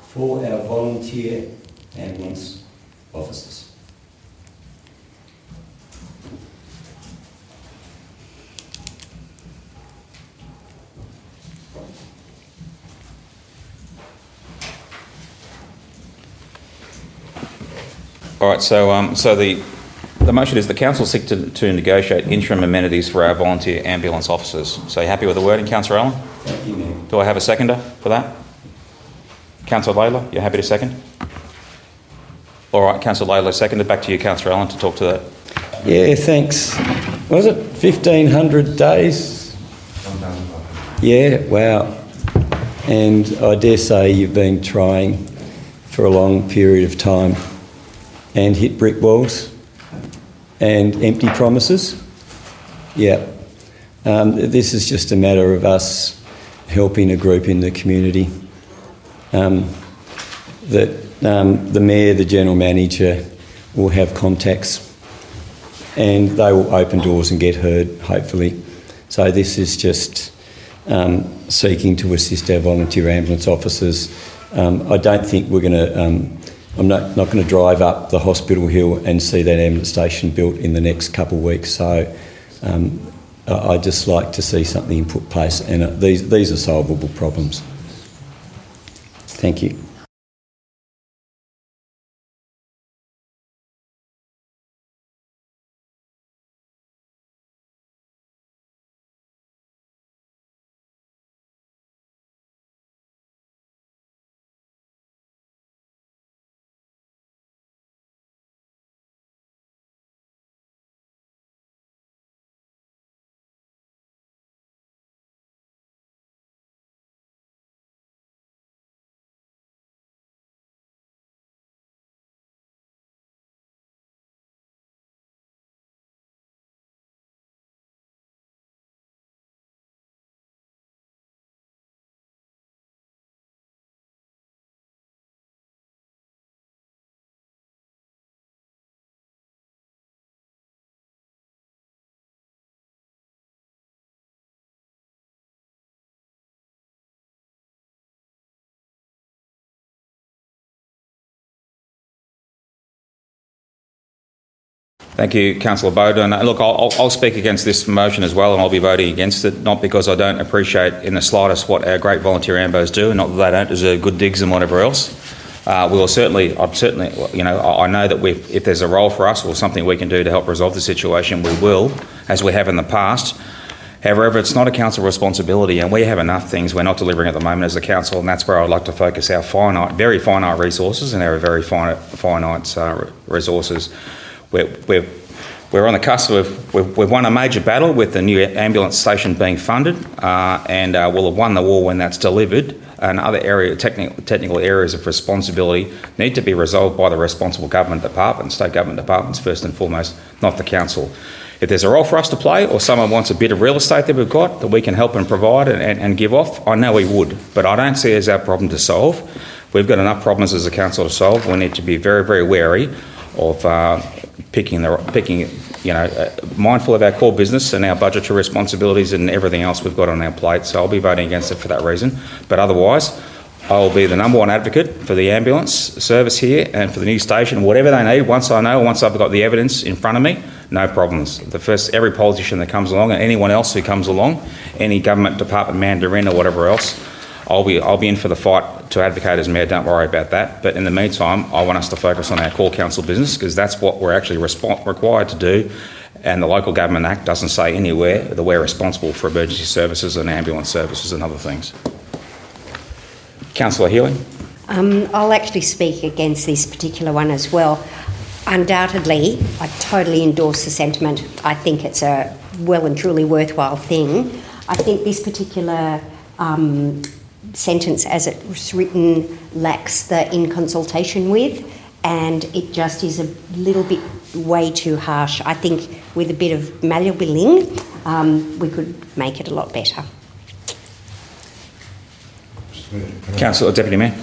for our volunteer ambulance officers. All right, so the motion is the council seek to negotiate interim amenities for our volunteer ambulance officers. So you happy with the wording, Councillor Allen? Thank you, Mayor. Do I have a seconder for that? Councillor Layla, you happy to second? All right, Councillor Layla seconded. Back to you, Councillor Allen, to talk to that. Yeah, thanks. Was it 1,500 days? Yeah, wow. And I dare say you've been trying for a long period of time and hit brick walls and empty promises. Yeah. This is just a matter of us helping a group in the community. The Mayor, the General Manager will have contacts and they will open doors and get heard, hopefully. So this is just seeking to assist our volunteer ambulance officers. I don't think we're going to... I'm not going to drive up the hospital hill and see that ambulance station built in the next couple of weeks. So I'd just like to see something put place, and these are solvable problems. Thank you. Thank you, Councillor Bowden. Look, I'll speak against this motion as well, and I'll be voting against it, not because I don't appreciate in the slightest what our great volunteer ambos do, and not that they don't deserve good digs and whatever else. I know that if there's a role for us or something we can do to help resolve the situation, we will, as we have in the past. However, it's not a council responsibility, and we have enough things we're not delivering at the moment as a council, and that's where I'd like to focus our very finite resources and our very finite resources. We're on the cusp of, we've won a major battle with the new ambulance station being funded, and we'll have won the war when that's delivered. And other technical areas of responsibility need to be resolved by the responsible government department, state government departments first and foremost, not the council. If there's a role for us to play, or someone wants a bit of real estate that we've got that we can help and provide and give off, I know we would, but I don't see it as our problem to solve. We've got enough problems as a council to solve. We need to be very, very wary of mindful of our core business and our budgetary responsibilities and everything else we've got on our plate. So I'll be voting against it for that reason. But otherwise, I'll be the number one advocate for the ambulance service here and for the new station, whatever they need. Once I've got the evidence in front of me, no problems. Every politician that comes along and anyone else who comes along, any government department mandarin or whatever else, I'll be in for the fight to advocate as mayor. Don't worry about that. But in the meantime, I want us to focus on our core council business, because that's what we're actually required to do. And the Local Government Act doesn't say anywhere that we're responsible for emergency services and ambulance services and other things. Councillor Healy. I'll actually speak against this particular one as well. Undoubtedly, I totally endorse the sentiment. I think it's a well and truly worthwhile thing. I think this particular sentence as it was written lacks the in consultation with, and it just is a little bit way too harsh. I think with a bit of malleabiling, we could make it a lot better. Councillor Deputy Mayor.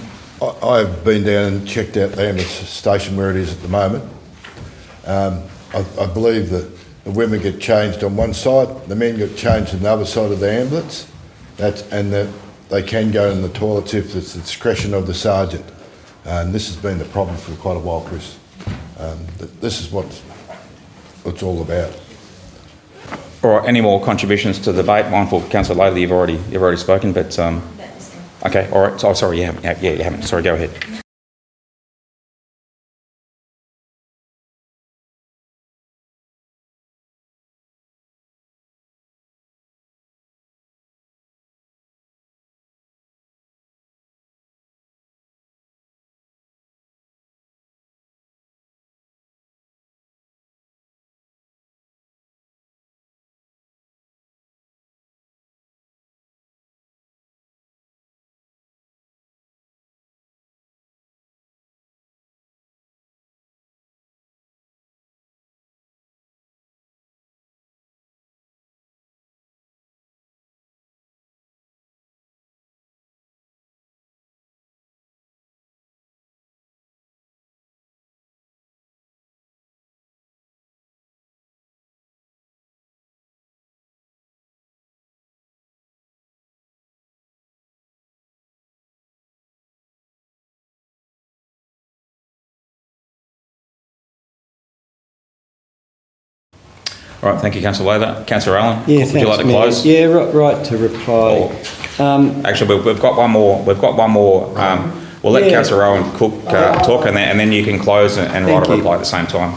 I've been down and checked out the ambulance station where it is at the moment. I believe that the women get changed on one side, the men get changed on the other side of the ambulance, they can go in the toilets if it's the discretion of the sergeant. And this has been the problem for quite a while, Chris. This is what it's all about. All right, any more contributions to the debate? Mindful, Councillor Laidley, you've already spoken, but okay, all right. Oh, sorry, you haven't. Yeah, you haven't. Sorry, go ahead. All right, thank you, Councillor Laidley. Councillor Allen, Yeah, would you like to close? Yeah, right to reply. Actually, we've got one more. We'll let Councillor Owen Cook talk, and then you can close and write a reply at the same time.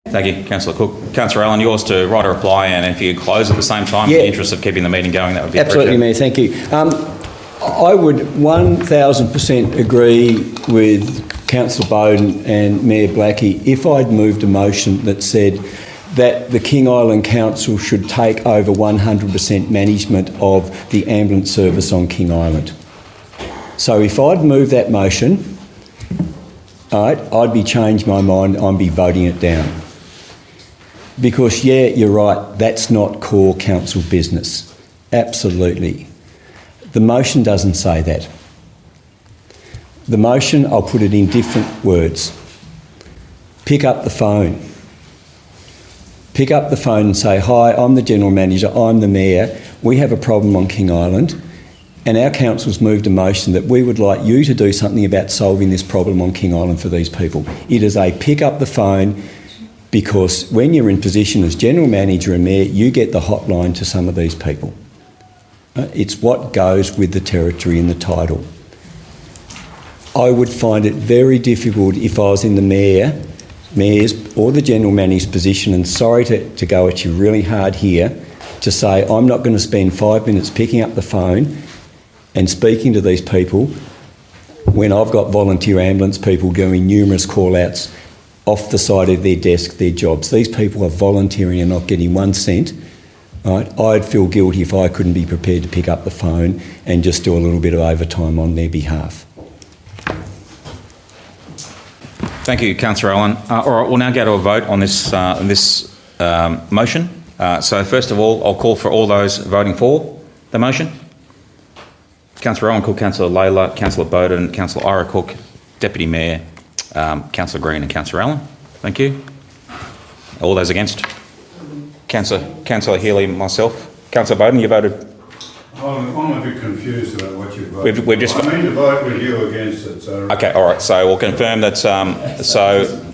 Thank you, Councillor Cook. Councillor Allen, yours to write a reply, and if you close at the same time, in the interest of keeping the meeting going, that would be absolutely, Mayor. Thank you. I would 1,000% agree with Councillor Bowden and Mayor Blackie if I'd moved a motion that said that the King Island Council should take over 100% management of the ambulance service on King Island. So if I'd moved that motion, all right, I'd be changed my mind, I'd be voting it down. Because, yeah, you're right, that's not core council business. Absolutely. The motion doesn't say that. The motion, I'll put it in different words. Pick up the phone. Pick up the phone and say, hi, I'm the General Manager, I'm the Mayor, we have a problem on King Island, and our council's moved a motion that we would like you to do something about solving this problem on King Island for these people. It is a pick up the phone, because when you're in position as General Manager and Mayor, you get the hotline to some of these people. It's what goes with the territory and the title. I would find it very difficult if I was in the Mayor's or the General Manager's position, and sorry to go at you really hard here, to say I'm not going to spend 5 minutes picking up the phone and speaking to these people when I've got volunteer ambulance people doing numerous call-outs off the side of their desk, their jobs. These people are volunteering and not getting 1 cent. Right? I'd feel guilty if I couldn't be prepared to pick up the phone and just do a little bit of overtime on their behalf. Thank you, Councillor Allen. All right, we'll now go to a vote on this motion. So first of all, I'll call for all those voting for the motion. Councillor Owen Cook, Councillor Layla, Councillor Bowden, Councillor Ira Cook, Deputy Mayor, Councillor Green and Councillor Allen. Thank you. All those against? Councillor Healy, myself. Councillor Bowden, you voted? I'm a bit confused about what you've voted. We've just. I mean to vote with you against it. So. Okay, all right. So we'll confirm that. So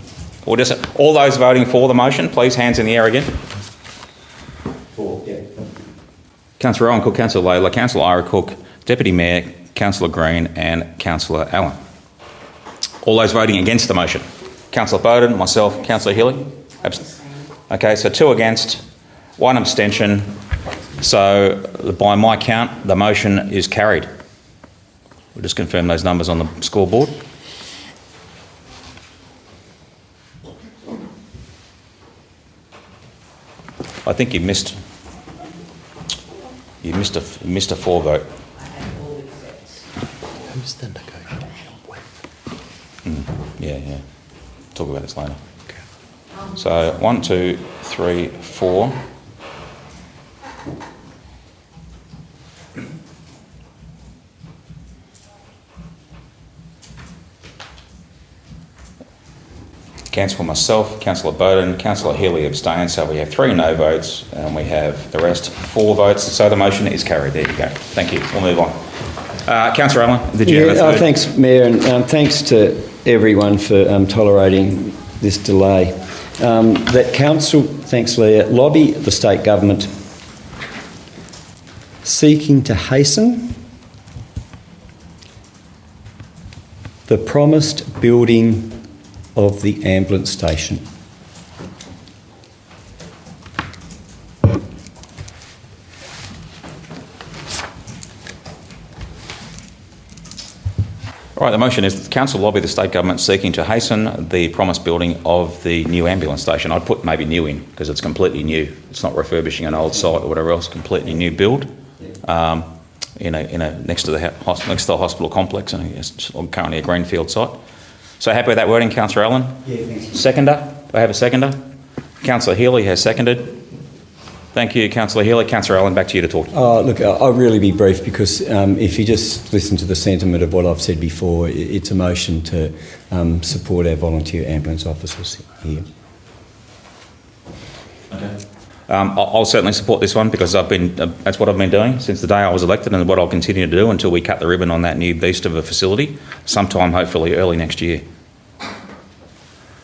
we'll just all those voting for the motion, please, hands in the air again. For, yeah. Councillor Owen Cook, Councillor Layla, Councillor Ira Cook, Deputy Mayor, Councillor Green, and Councillor Allen. All those voting against the motion. Councillor Bowden, myself, Councillor Healy. Okay, so 2 against, 1 abstention. So by my count, the motion is carried. We'll just confirm those numbers on the scoreboard. I think you missed a 4 vote. Who's the negotiation with? Yeah. Talk about this later. Okay. So 1, 2, 3, 4. Councillor myself, Councillor Bowden, Councillor Healy abstained, so we have 3 no votes and we have the rest 4 votes. So the motion is carried. There you go. Thank you. We'll move on. Councillor Allen, did you have a third? Thanks, Mayor, and thanks to everyone for tolerating this delay. That Council, thanks Leah, lobby the state government seeking to hasten the promised building of the ambulance station. All right, the motion is the council lobby the state government seeking to hasten the promised building of the new ambulance station. I'd put maybe new in because it's completely new. It's not refurbishing an old site or whatever else. Completely new build. Next to the hospital complex, and it's currently a greenfield site. So happy with that wording, Councillor Allen? Yeah, thanks. Seconder? Do I have a seconder? Councillor Healy has seconded. Thank you, Councillor Healy. Councillor Allen, back to you to talk. Look, I'll really be brief because if you just listen to the sentiment of what I've said before, it's a motion to support our volunteer ambulance officers here. Okay. I'll certainly support this one because that's what I've been doing since the day I was elected and what I'll continue to do until we cut the ribbon on that new beast of a facility, sometime hopefully early next year.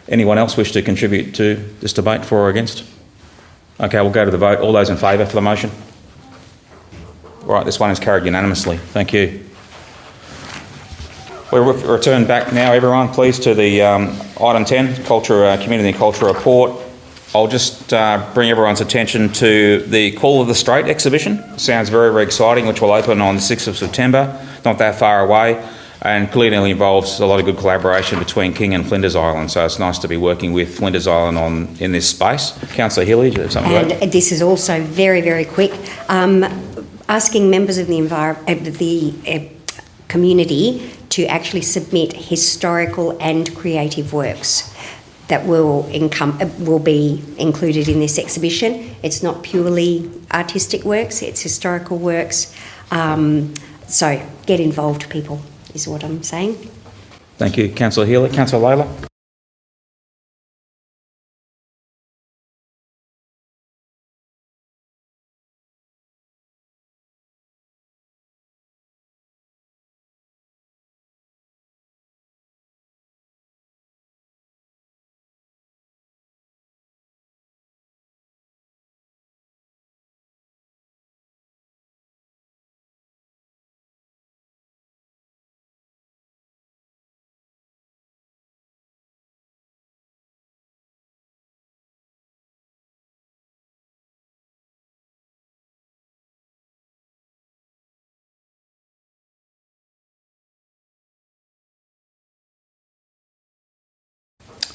Anyone else wish to contribute to this debate, for or against? Okay, we'll go to the vote. All those in favour for the motion? Right, this one is carried unanimously. Thank you. We'll return back now, everyone, please, to the item 10, Community and Culture Report. I'll just bring everyone's attention to the Call of the Strait exhibition. Sounds very, very exciting, which will open on the 6th of September, not that far away, and clearly involves a lot of good collaboration between King and Flinders Island. So it's nice to be working with Flinders Island in this space. Councillor Healy, do you have something to add? And this is also very, very quick. Asking members of the community to actually submit historical and creative works that will be included in this exhibition. It's not purely artistic works, it's historical works. So get involved, people, is what I'm saying. Thank you, Councillor Healy. Councillor Layla.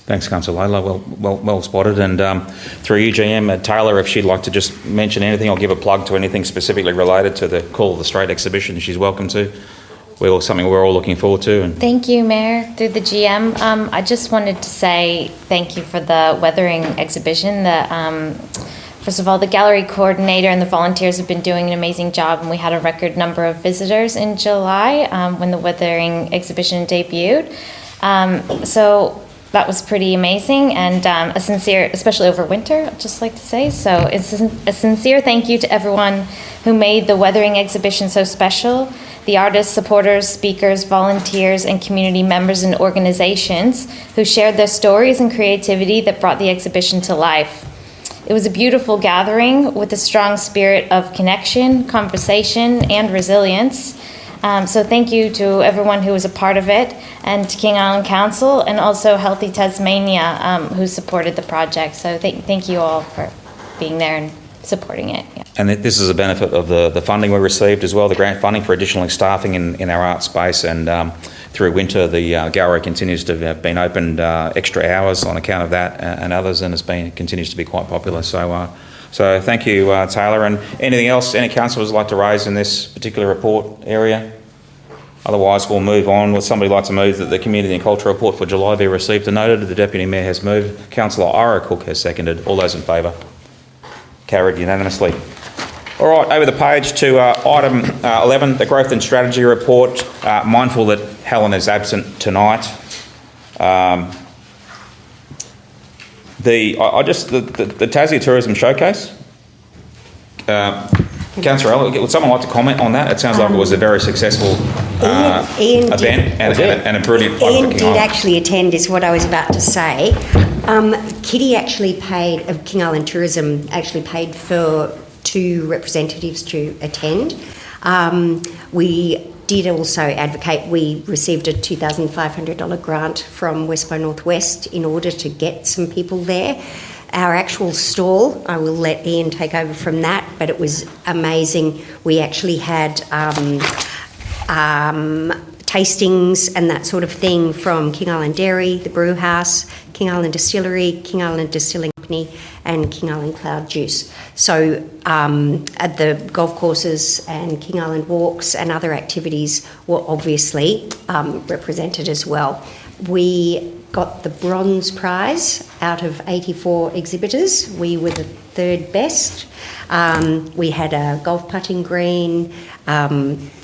Thanks, Councillor Layla. Well spotted. And through you, GM, Taylor, if she'd like to just mention anything, I'll give a plug to anything specifically related to the Call of the Strait exhibition. She's welcome to. Something we're all looking forward to. And Thank you, Mayor, through the GM. I just wanted to say thank you for the weathering exhibition. First of all, the gallery coordinator and the volunteers have been doing an amazing job, and we had a record number of visitors in July when the weathering exhibition debuted. So that was pretty amazing, and a sincere, especially over winter, I'd just like to say. So it's a sincere thank you to everyone who made the weathering exhibition so special. The artists, supporters, speakers, volunteers, and community members and organizations who shared their stories and creativity that brought the exhibition to life. It was a beautiful gathering with a strong spirit of connection, conversation, and resilience. So thank you to everyone who was a part of it, and to King Island Council, and also Healthy Tasmania, who supported the project. So thank you all for being there and supporting it. Yeah. And this is a benefit of the funding we received as well, the grant funding for additional staffing in our art space. And through winter, the gallery continues to have been opened extra hours on account of that and others, and continues to be quite popular. So thank you, Taylor. And anything else any councillors would like to raise in this particular report area? Otherwise, we'll move on. Would somebody like to move that the Community and Culture Report for July be received and noted? The Deputy Mayor has moved. Councillor Ira Cook has seconded. All those in favour? Carried unanimously. All right, over the page to item 11, the Growth and Strategy Report. Mindful that Helen is absent tonight. The Tassie Tourism Showcase. Councillor Ella, would someone like to comment on that? It sounds like it was a very successful event and a brilliant part Ian of the King did Island. actually attend, is what I was about to say. Kitty actually paid, King Island Tourism actually paid for 2 representatives to attend. We did also advocate, we received a $2,500 grant from Westboro Northwest in order to get some people there. Our actual stall, I will let Ian take over from that, but it was amazing. We actually had tastings and that sort of thing from King Island Dairy, the Brew House, King Island Distillery, King Island Distilling Company, and King Island Cloud Juice. So at the golf courses and King Island walks and other activities were obviously represented as well. We got the bronze prize out of 84 exhibitors. We were the 3rd best. We had a golf putting green.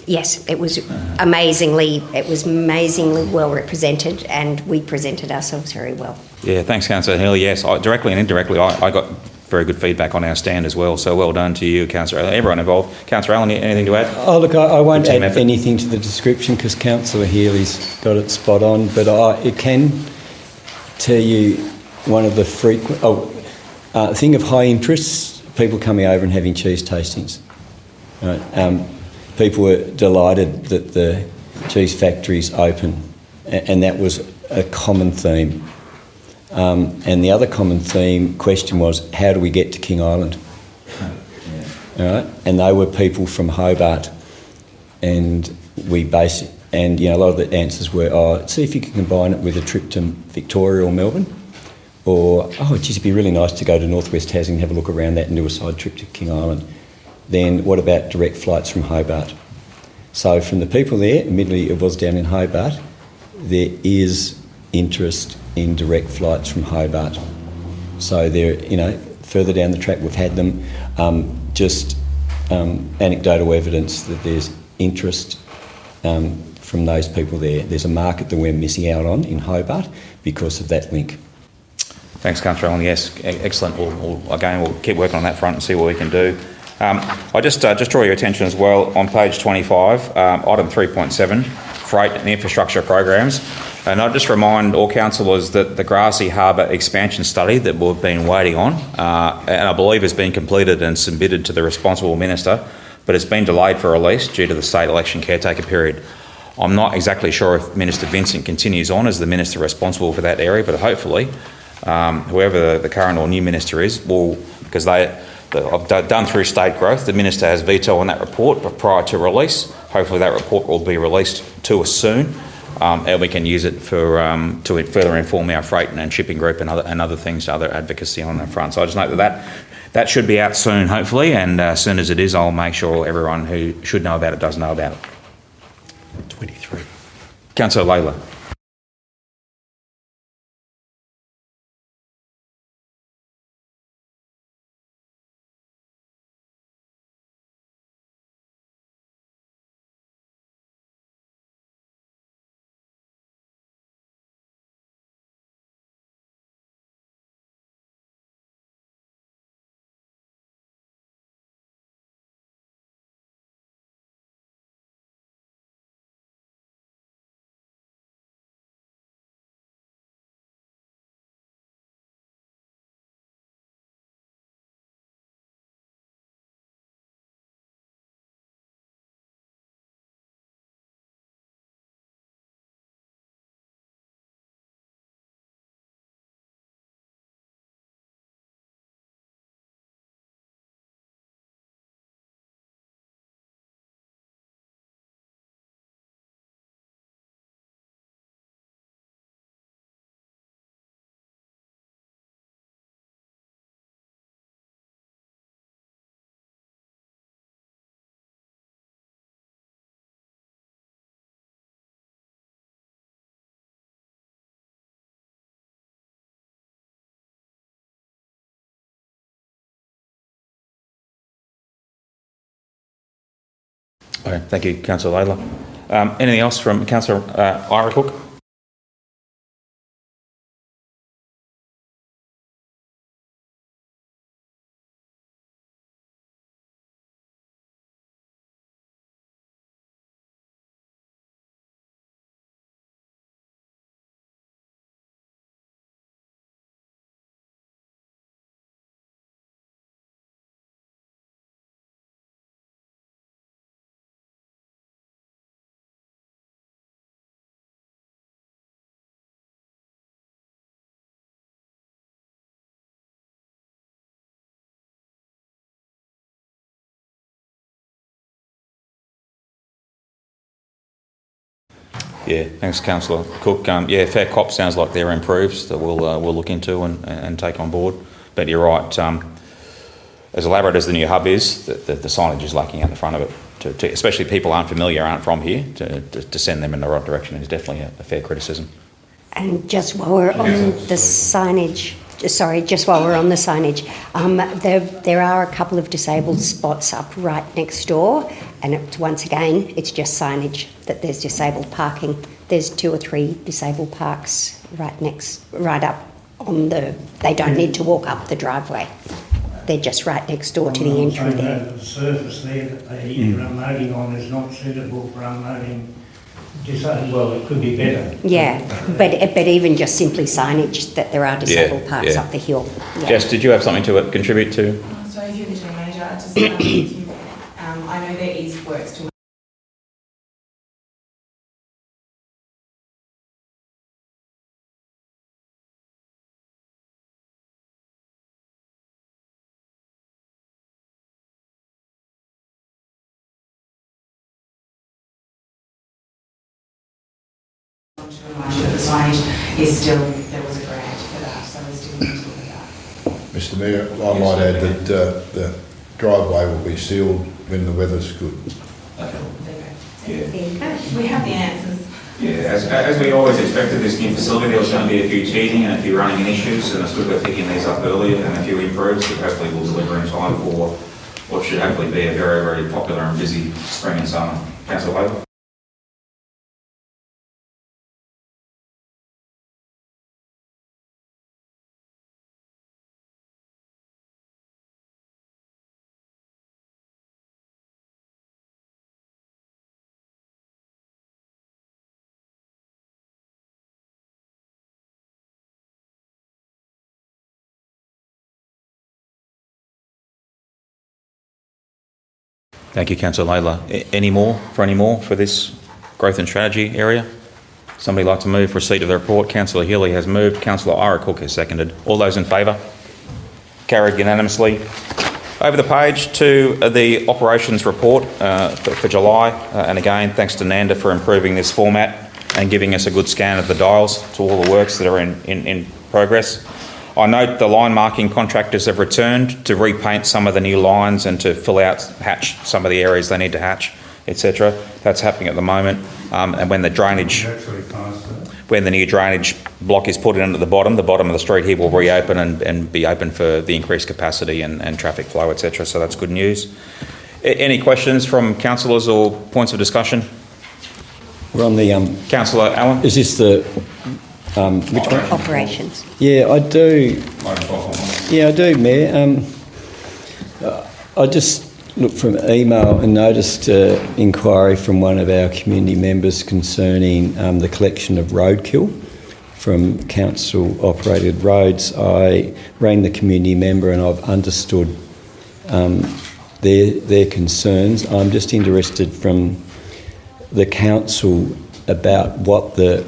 Yes, it was amazingly well represented, and we presented ourselves very well. Yeah, thanks, Councillor Healy. Yes, directly and indirectly, I got very good feedback on our stand as well. So well done to you, Councillor Allen, everyone involved. Councillor Allen, anything to add? Oh, look, I won't add anything to the description because Councillor Healy's got it spot on, but it can tell you one of the frequent thing of high interest, people coming over and having cheese tastings. Right? People were delighted that the cheese factory's open, and that was a common theme. And the other common question was, how do we get to King Island? All right? And they were people from Hobart, and a lot of the answers were, see if you can combine it with a trip to Victoria or Melbourne, or, it'd be really nice to go to Northwest Tassie and have a look around that and do a side trip to King Island. Then what about direct flights from Hobart? So from the people there, admittedly it was down in Hobart, there is interest in direct flights from Hobart. So they're, further down the track we've had them. Anecdotal evidence that there's interest from those people there. There's a market that we're missing out on in Hobart because of that link. Thanks, Councillor Allen. Yes, excellent. We'll keep working on that front and see what we can do. I just draw your attention as well on page 25, item 3.7, freight and infrastructure programs. And I'll just remind all councillors that the Grassy Harbour expansion study that we've been waiting on, and I believe has been completed and submitted to the responsible minister, but it's been delayed for release due to the state election caretaker period. I'm not exactly sure if Minister Vincent continues on as the minister responsible for that area, but hopefully whoever the current or new minister is will, because I've done through state growth, the minister has veto on that report, but prior to release, hopefully that report will be released to us soon, and we can use it for to further inform our freight and shipping group and other things, other advocacy on that front. So I just note that should be out soon, hopefully, and as soon as it is, I'll make sure everyone who should know about it does know about it. 23. Councillor Layla. Okay, thank you, Councillor Layla. Anything else from Councillor Ira Cook? Yeah, thanks, Councillor Cook. Yeah, Fair Cop sounds like they're improved that we'll look into and take on board. But you're right, as elaborate as the new hub is, the signage is lacking out the front of it. Especially people aren't familiar, aren't from here, to send them in the right direction is definitely a fair criticism. And just while we're on the signage, there are a couple of disabled spots up right next door, and once again, it's just signage that there's disabled parking. There's 2 or 3 disabled parks right up on they don't need to walk up the driveway. They're just right next door to the entry there. The surface there that they're unloading on is not suitable for unloading. Well, it could be better. Yeah, but even just simply signage that there are disabled parks up the hill. Yeah. Jess, did you have something to contribute to? Sorry, through the General Manager, I know there is work still. The signage is still, there was a grant for that, so we're still going to look at that. Mr Mayor, I might add that the driveway will be sealed when the weather's good. Okay. Yeah. We have the answers. Yeah, as we always expected, this new facility, there was going to be a few teething and a few running issues, and it's good we're picking these up earlier and a few improves that hopefully will deliver in time for what should hopefully be a very, very popular and busy spring and summer. Councillor Labour. Thank you, Councillor Layla. Any more for this growth and strategy area? Somebody like to move receipt of the report? Councillor Healy has moved. Councillor Ira Cook has seconded. All those in favour? Carried unanimously. Over the page to the operations report for July, and again thanks to Nanda for improving this format and giving us a good scan of the dials to all the works that are in progress. I note the line marking contractors have returned to repaint some of the new lines and to hatch some of the areas they need to hatch, etc. That's happening at the moment. And when the new drainage block is put in at the bottom of the street here will reopen and be open for the increased capacity and traffic flow, etc. So that's good news. Any questions from councillors or points of discussion? We're on the... Councillor Allen? Is this the... which one? Operations. Yeah, I do. Yeah, I do, Mayor. I just looked from email and noticed inquiry from one of our community members concerning the collection of roadkill from council-operated roads. I rang the community member and I've understood their concerns. I'm just interested from the council about what the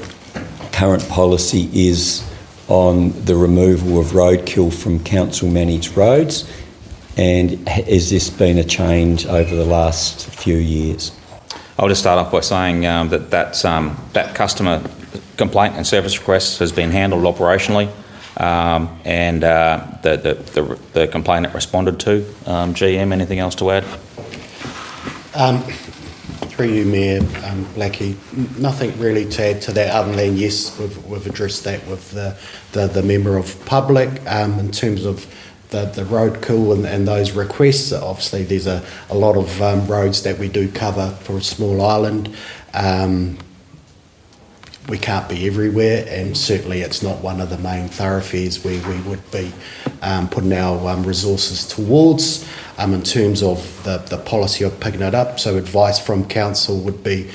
current policy is on the removal of roadkill from council-managed roads, and has this been a change over the last few years? I'll just start off by saying that customer complaint and service request has been handled operationally, and the complainant responded to. GM, anything else to add? Through you, Mayor Blackie, nothing really to add to that other than yes, we've addressed that with the member of public in terms of the roadkill and those requests. Obviously, there's a lot of roads that we do cover for a small island. We can't be everywhere, and certainly it's not one of the main thoroughfares where we would be putting our resources towards in terms of the policy of picking it up. So advice from council would be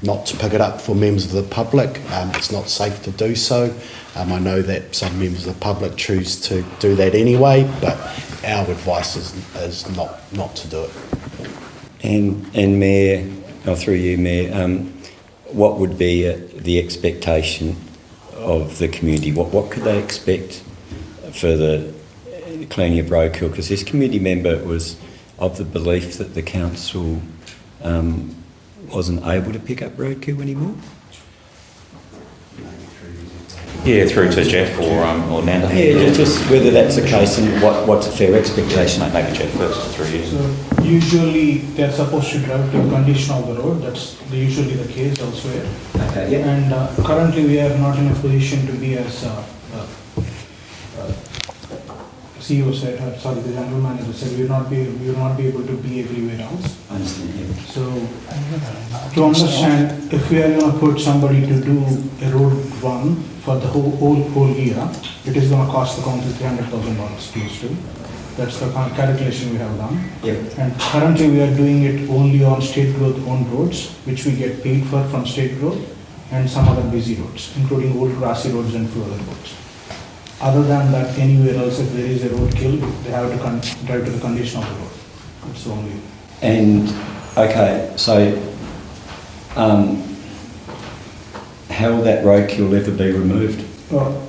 not to pick it up for members of the public. It's not safe to do so. I know that some members of the public choose to do that anyway, but our advice is not to do it. And Mayor, through you, Mayor, what would be the expectation of the community? What could they expect for the cleaning of roadkill? Because this community member was of the belief that the council wasn't able to pick up roadkill anymore. Yeah, through to Jeff or Nanda. Yeah, just whether that's the case and what's a fair expectation. Maybe Jeff first, through you. So usually they're supposed to drive to condition of the road. That's usually the case elsewhere. Okay, yeah. And currently we are not in a position to be as CEO said, the general manager said, we will not be able to be everywhere else. I understand. Yeah. So to understand, if we are going to put somebody to do a road run for the whole year, it is going to cost the council $300,000 close to. That's the calculation we have done. Yep. And currently we are doing it only on state growth owned roads, which we get paid for from state growth, and some other busy roads, including old grassy roads and few other roads. Other than that, anywhere else, if there is a roadkill, they have to drive to the condition of the road. That's the only. And okay, so how will that roadkill ever be removed?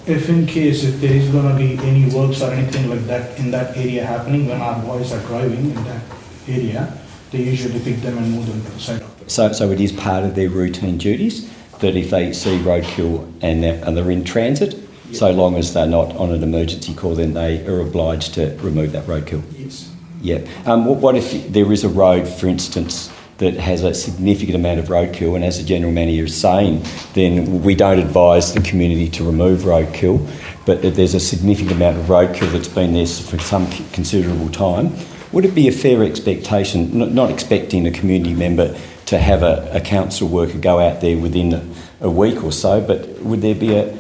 If in case if there is going to be any works or anything like that in that area happening, when our boys are driving in that area, they usually pick them and move them to the side of it. So it is part of their routine duties that if they see roadkill and they're in transit, so long as they're not on an emergency call, then they are obliged to remove that roadkill? Yes. Yeah. What if there is a road, for instance, that has a significant amount of roadkill, and as the General Manager is saying, then we don't advise the community to remove roadkill, but that there's a significant amount of roadkill that's been there for some considerable time, would it be a fair expectation, not expecting a community member to have a council worker go out there within a week or so, but would there be a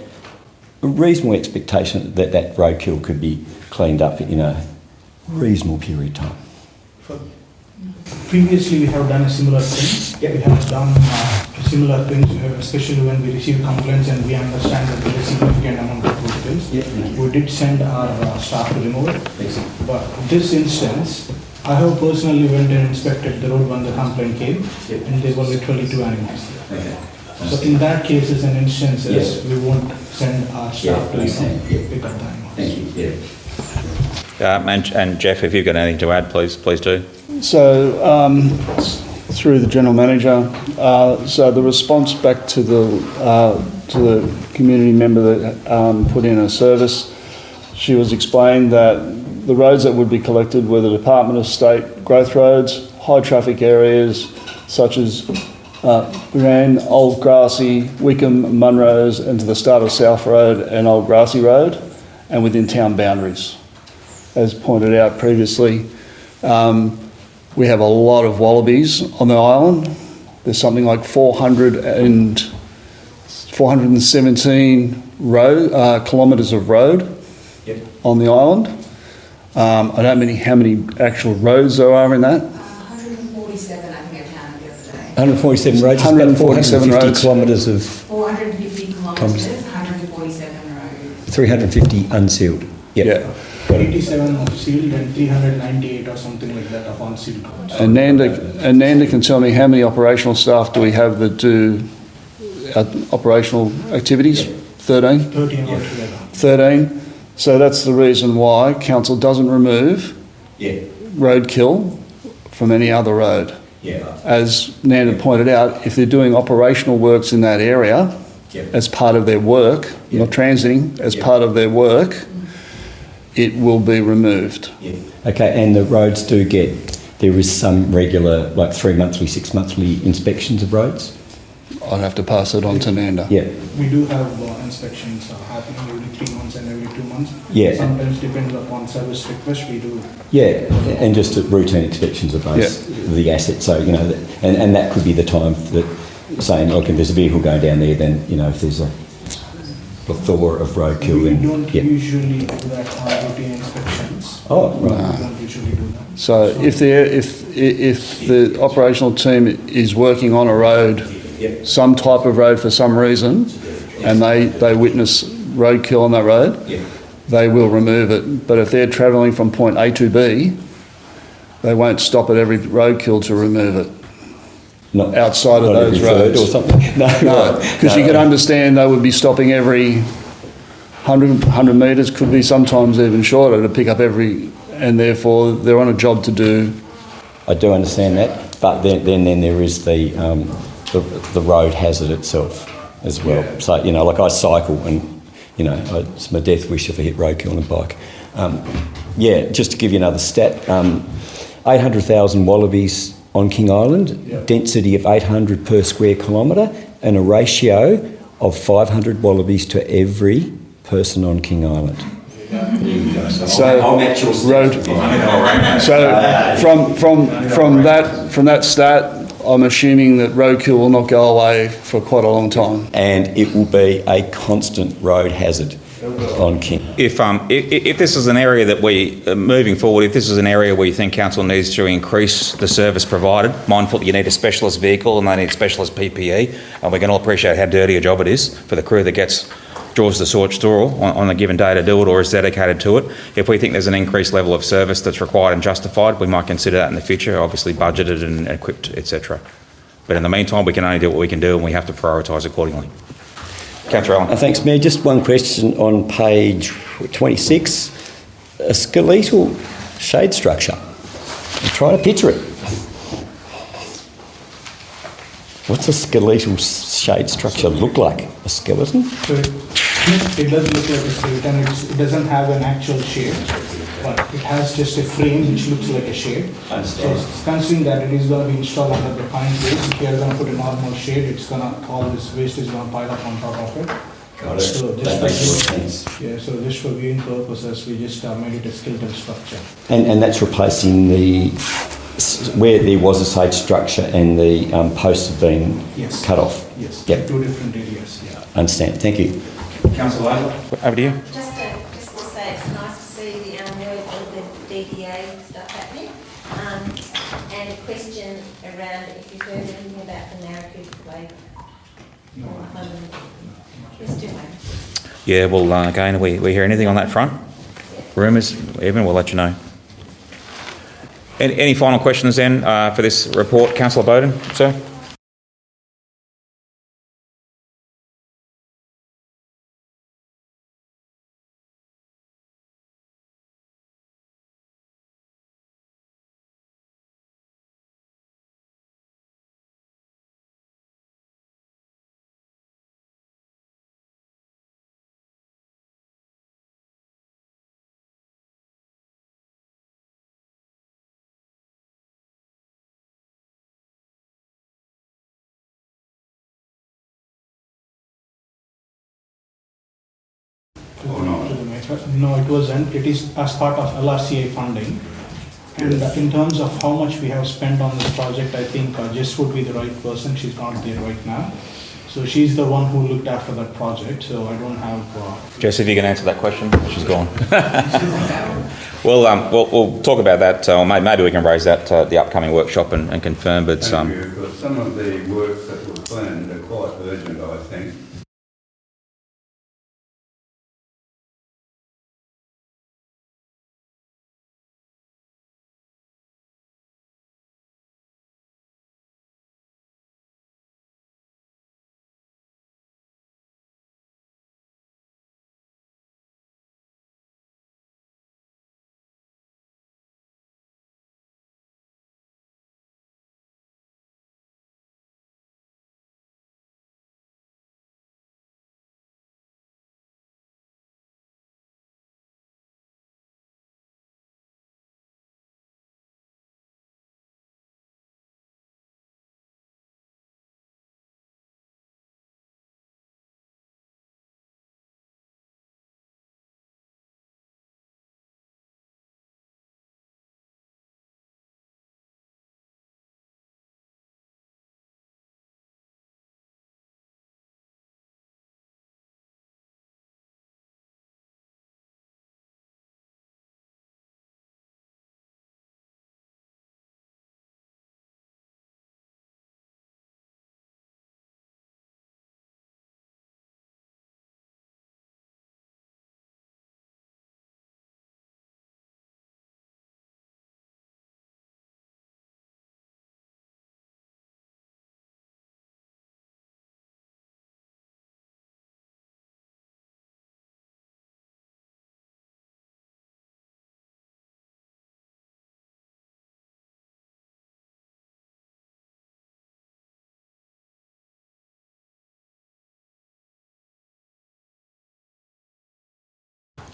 reasonable expectation that that roadkill could be cleaned up in a reasonable period of time? Previously, we have done a similar thing. Yeah. We have done similar things, especially when we receive complaints and we understand that there is a significant amount of roadkills. Yeah. We did send our staff to remove it. Excellent. But this instance, I have personally went and inspected the road when the complaint came, and there were literally 2 animals there. Okay. So in that cases and instances, we won't send our staff to pick up the animals. Thank you. And Jeff, if you've got anything to add, please do. So, through the General Manager, so the response back to the community member that put in a service, she was explained that the roads that would be collected were the Department of State growth roads, high traffic areas such as Buran, Old Grassy, Wickham, Munros, and to the start of South Road and Old Grassy Road, and within town boundaries. As pointed out previously, we have a lot of wallabies on the island. There's something like 417 kilometres of road on the island. I don't know how many actual roads there are in that. 147, I think I counted the other day. 147 roads, 147 roads. kilometres of 450 kilometres, 147 roads. 350 unsealed. Yeah. 87 of sealed and 398 or something like that of unsealed roads. And Nanda can tell me how many operational staff do we have that do operational activities? 13? 13 altogether. 13. So that's the reason why council doesn't remove roadkill from any other road. As Nanda pointed out, if they're doing operational works in that area as part of their work, not transiting, as part of their work, it will be removed. Okay, and the roads do there is some regular, like 3 monthly, 6 monthly inspections of roads? I'd have to pass it on to Nanda. Yeah. We do have inspections happening every 3 months and every 2 months. Yeah. Sometimes depends upon service request, we do. Yeah, and just routine inspections of those, the assets. So, you know, and that could be the time that saying, look, if there's a vehicle going down there, then, you know, if there's a plethora of roadkill, We then don't usually do that on routine inspections. Oh, right. We don't usually do that. So if the operational team is working on a road, some type of road for some reason, and they witness roadkill on that road, they will remove it. But if they're travelling from point A to B, they won't stop at every roadkill to remove it. not outside of not those every third roads. or something. No, because you can understand they would be stopping every 100 metres, could be sometimes even shorter, to pick up every, and therefore they're on a job to do. I do understand that, but then there is the road hazard itself as well. Yeah. So, you know, like I cycle and, you know, it's my death wish if I hit roadkill on a bike. Just to give you another stat, 800,000 wallabies on King Island, density of 800 per square kilometre, and a ratio of 500 wallabies to every person on King Island. So I'll match your road. So from that stat, I'm assuming that roadkill will not go away for quite a long time, and it will be a constant road hazard on King. If this is an area that moving forward, if this is an area where you think council needs to increase the service provided, mindful that you need a specialist vehicle and they need specialist PPE, and we can all appreciate how dirty a job it is for the crew that draws the straw on a given day to do it or is dedicated to it. If we think there's an increased level of service that's required and justified, we might consider that in the future, obviously budgeted and equipped, etc. But in the meantime, we can only do what we can do and we have to prioritise accordingly. Councillor Allen. Thanks, Mayor. Just one question on page 26. A skeletal shade structure. I'm trying to picture it. What's a skeletal shade structure look like? A skeleton? So it does look like a skeleton. It doesn't have an actual shape, but it has just a frame which looks like a shade. So considering that it is going to be installed under the pine trees, if you are going to put a normal shade, it's going to, all this waste is going to pile up on top of it. Got it. So That makes more sense. Yeah, so just for viewing purposes, we just made it a skeletal structure. And that's replacing where there was a shade structure and the posts have been cut off? Yes, Yep. two different areas, yeah. Understand. Thank you. Councillor Labour, over to you. Just to say, it's nice to see the work of the DDA stuff happening. And a question around if you've heard anything about the narrative play. Yeah, well, again, we hear anything on that front? Rumours, Evan, we'll let you know. Any final questions then for this report, Councillor Bowden, sir? Or not? No, it wasn't. It is as part of LRCA funding. And in terms of how much we have spent on this project, I think Jess would be the right person. She's not there right now. So she's the one who looked after that project, so I don't have... Jess, if you can answer that question. She's gone. We'll talk about that, or maybe we can raise that at the upcoming workshop and confirm, but... Thank you, because some of the works that were planned are quite urgent, I think.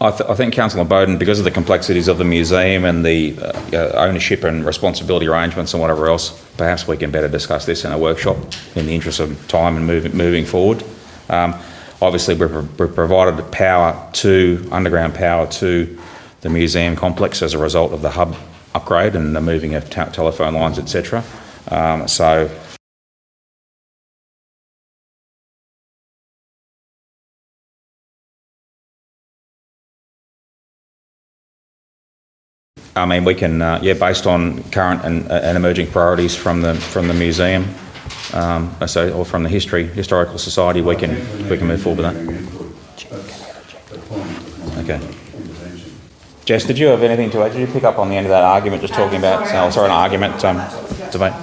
I think Councillor Bowden, because of the complexities of the museum and the ownership and responsibility arrangements and whatever else, perhaps we can better discuss this in a workshop in the interest of time and moving forward. Obviously, we've provided underground power to the museum complex as a result of the hub upgrade and the moving of telephone lines, etc. So I mean, we can, based on current and emerging priorities from the museum, or from the historical society, we can move forward with that. Okay. Jess, did you have anything to add? Did you pick up on the end of that argument, just talking about? Sorry, an argument debate.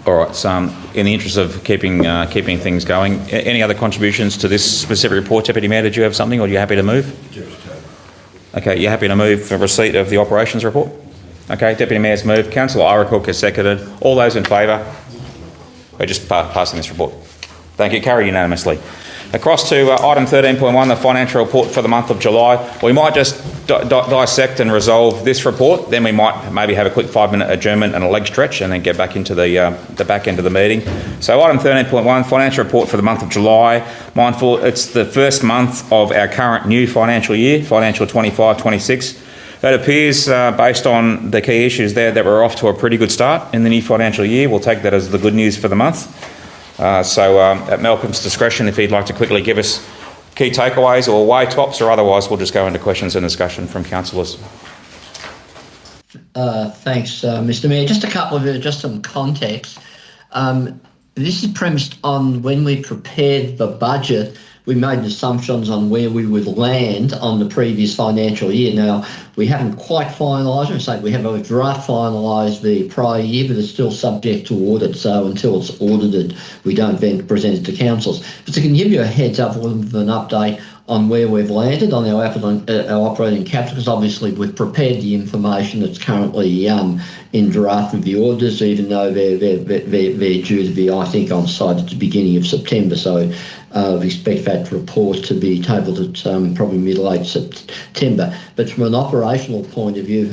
All right. So, in the interest of keeping things going, any other contributions to this specific report, Deputy Mayor? Did you have something, or are you happy to move? Okay, you're happy to move for receipt of the operations report? Okay, Deputy Mayor's moved. Councillor Iracook has seconded. All those in favour? We're just passing this report. Thank you. Carried unanimously. Across to item 13.1, the financial report for the month of July. We might just dissect and resolve this report, then we might maybe have a quick 5-minute adjournment and a leg stretch, and then get back into the back end of the meeting. So item 13.1, financial report for the month of July. Mindful, it's the first month of our current new financial year, financial 25-26. It appears, based on the key issues there, that we're off to a pretty good start in the new financial year. We'll take that as the good news for the month. At Malcolm's discretion, if he'd like to quickly give us key takeaways or way tops, or otherwise we'll just go into questions and discussion from councillors. Thanks, Mr. Mayor. Just a couple of, just some context. This is premised on when we prepared the budget, we made assumptions on where we would land on the previous financial year. Now, we haven't quite finalised, we have a draft finalised the prior year, but it's still subject to audit, so until it's audited, we don't then present it to councils. But to give you a heads up with an update on where we've landed on our operating capital, because obviously we've prepared the information that's currently in draft with the auditors, even though they're due to be, I think, on site at the beginning of September. So we expect that report to be tabled at probably mid-late September. But from an operational point of view,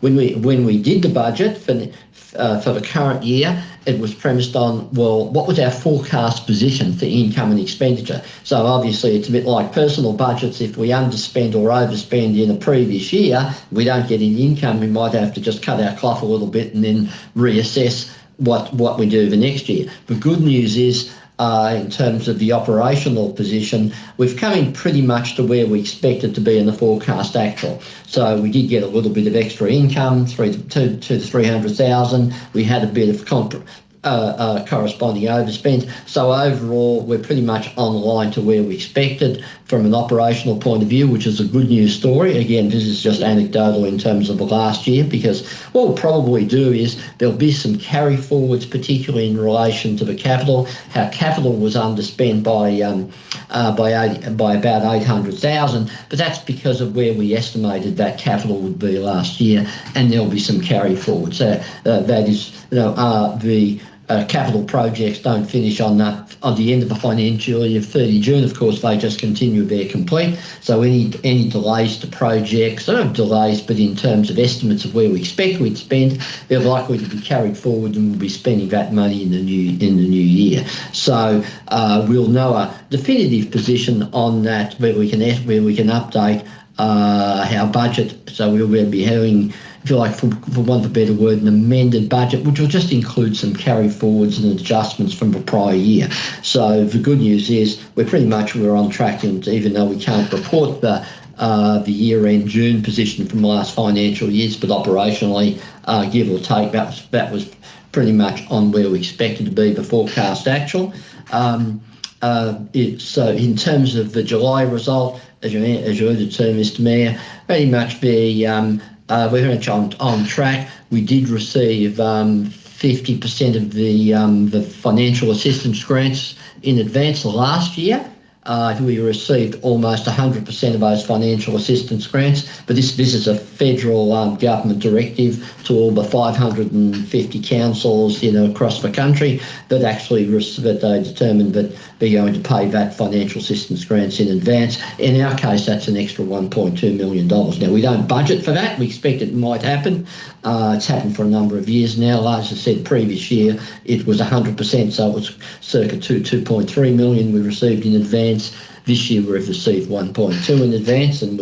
when we did the budget for the current year, it was premised on, well, what was our forecast position for income and expenditure? So obviously it's a bit like personal budgets. If we underspend or overspend in a previous year, we don't get any income, we might have to just cut our cloth a little bit and then reassess what we do the next year. The good news is, in terms of the operational position, we've come in pretty much to where we expected to be in the forecast actual. So we did get a little bit of extra income, 200 to 300,000. We had a bit of corresponding overspend. So overall, we're pretty much on line to where we expected from an operational point of view, which is a good news story. Again, this is just anecdotal in terms of the last year, because what we'll probably do is there'll be some carry forwards, particularly in relation to the capital. Our capital was underspent by about 800,000, but that's because of where we estimated that capital would be last year, and there'll be some carry forwards. That is, the capital projects don't finish on the end of the financial year, 30 June. Of course, they just continue their complete. So any delays to projects, not delays, but in terms of estimates of where we expect we'd spend, they're likely to be carried forward, and we'll be spending that money in the new year. So we'll know a definitive position on that where we can update our budget. So we'll be having, if you like, for want of a better word, an amended budget, which will just include some carry forwards and adjustments from the prior year. So the good news is we're on track, and even though we can't report the year-end June position from last financial years, but operationally, give or take, that was pretty much on where we expected to be the forecast actual. So in terms of the July result, as you alluded to, Mr. Mayor, very much we're very much on track. We did receive 50% of the financial assistance grants in advance last year. We received almost 100% of those financial assistance grants, but this is a federal government directive to all the 550 councils across the country that actually that they determined that they're going to pay that financial assistance grants in advance. In our case, that's an extra $1.2 million. Now, we don't budget for that. We expect it might happen. It's happened for a number of years now. As I said, previous year it was 100%, so it was circa $2.3 million we received in advance. This year we've received 1.2 in advance, and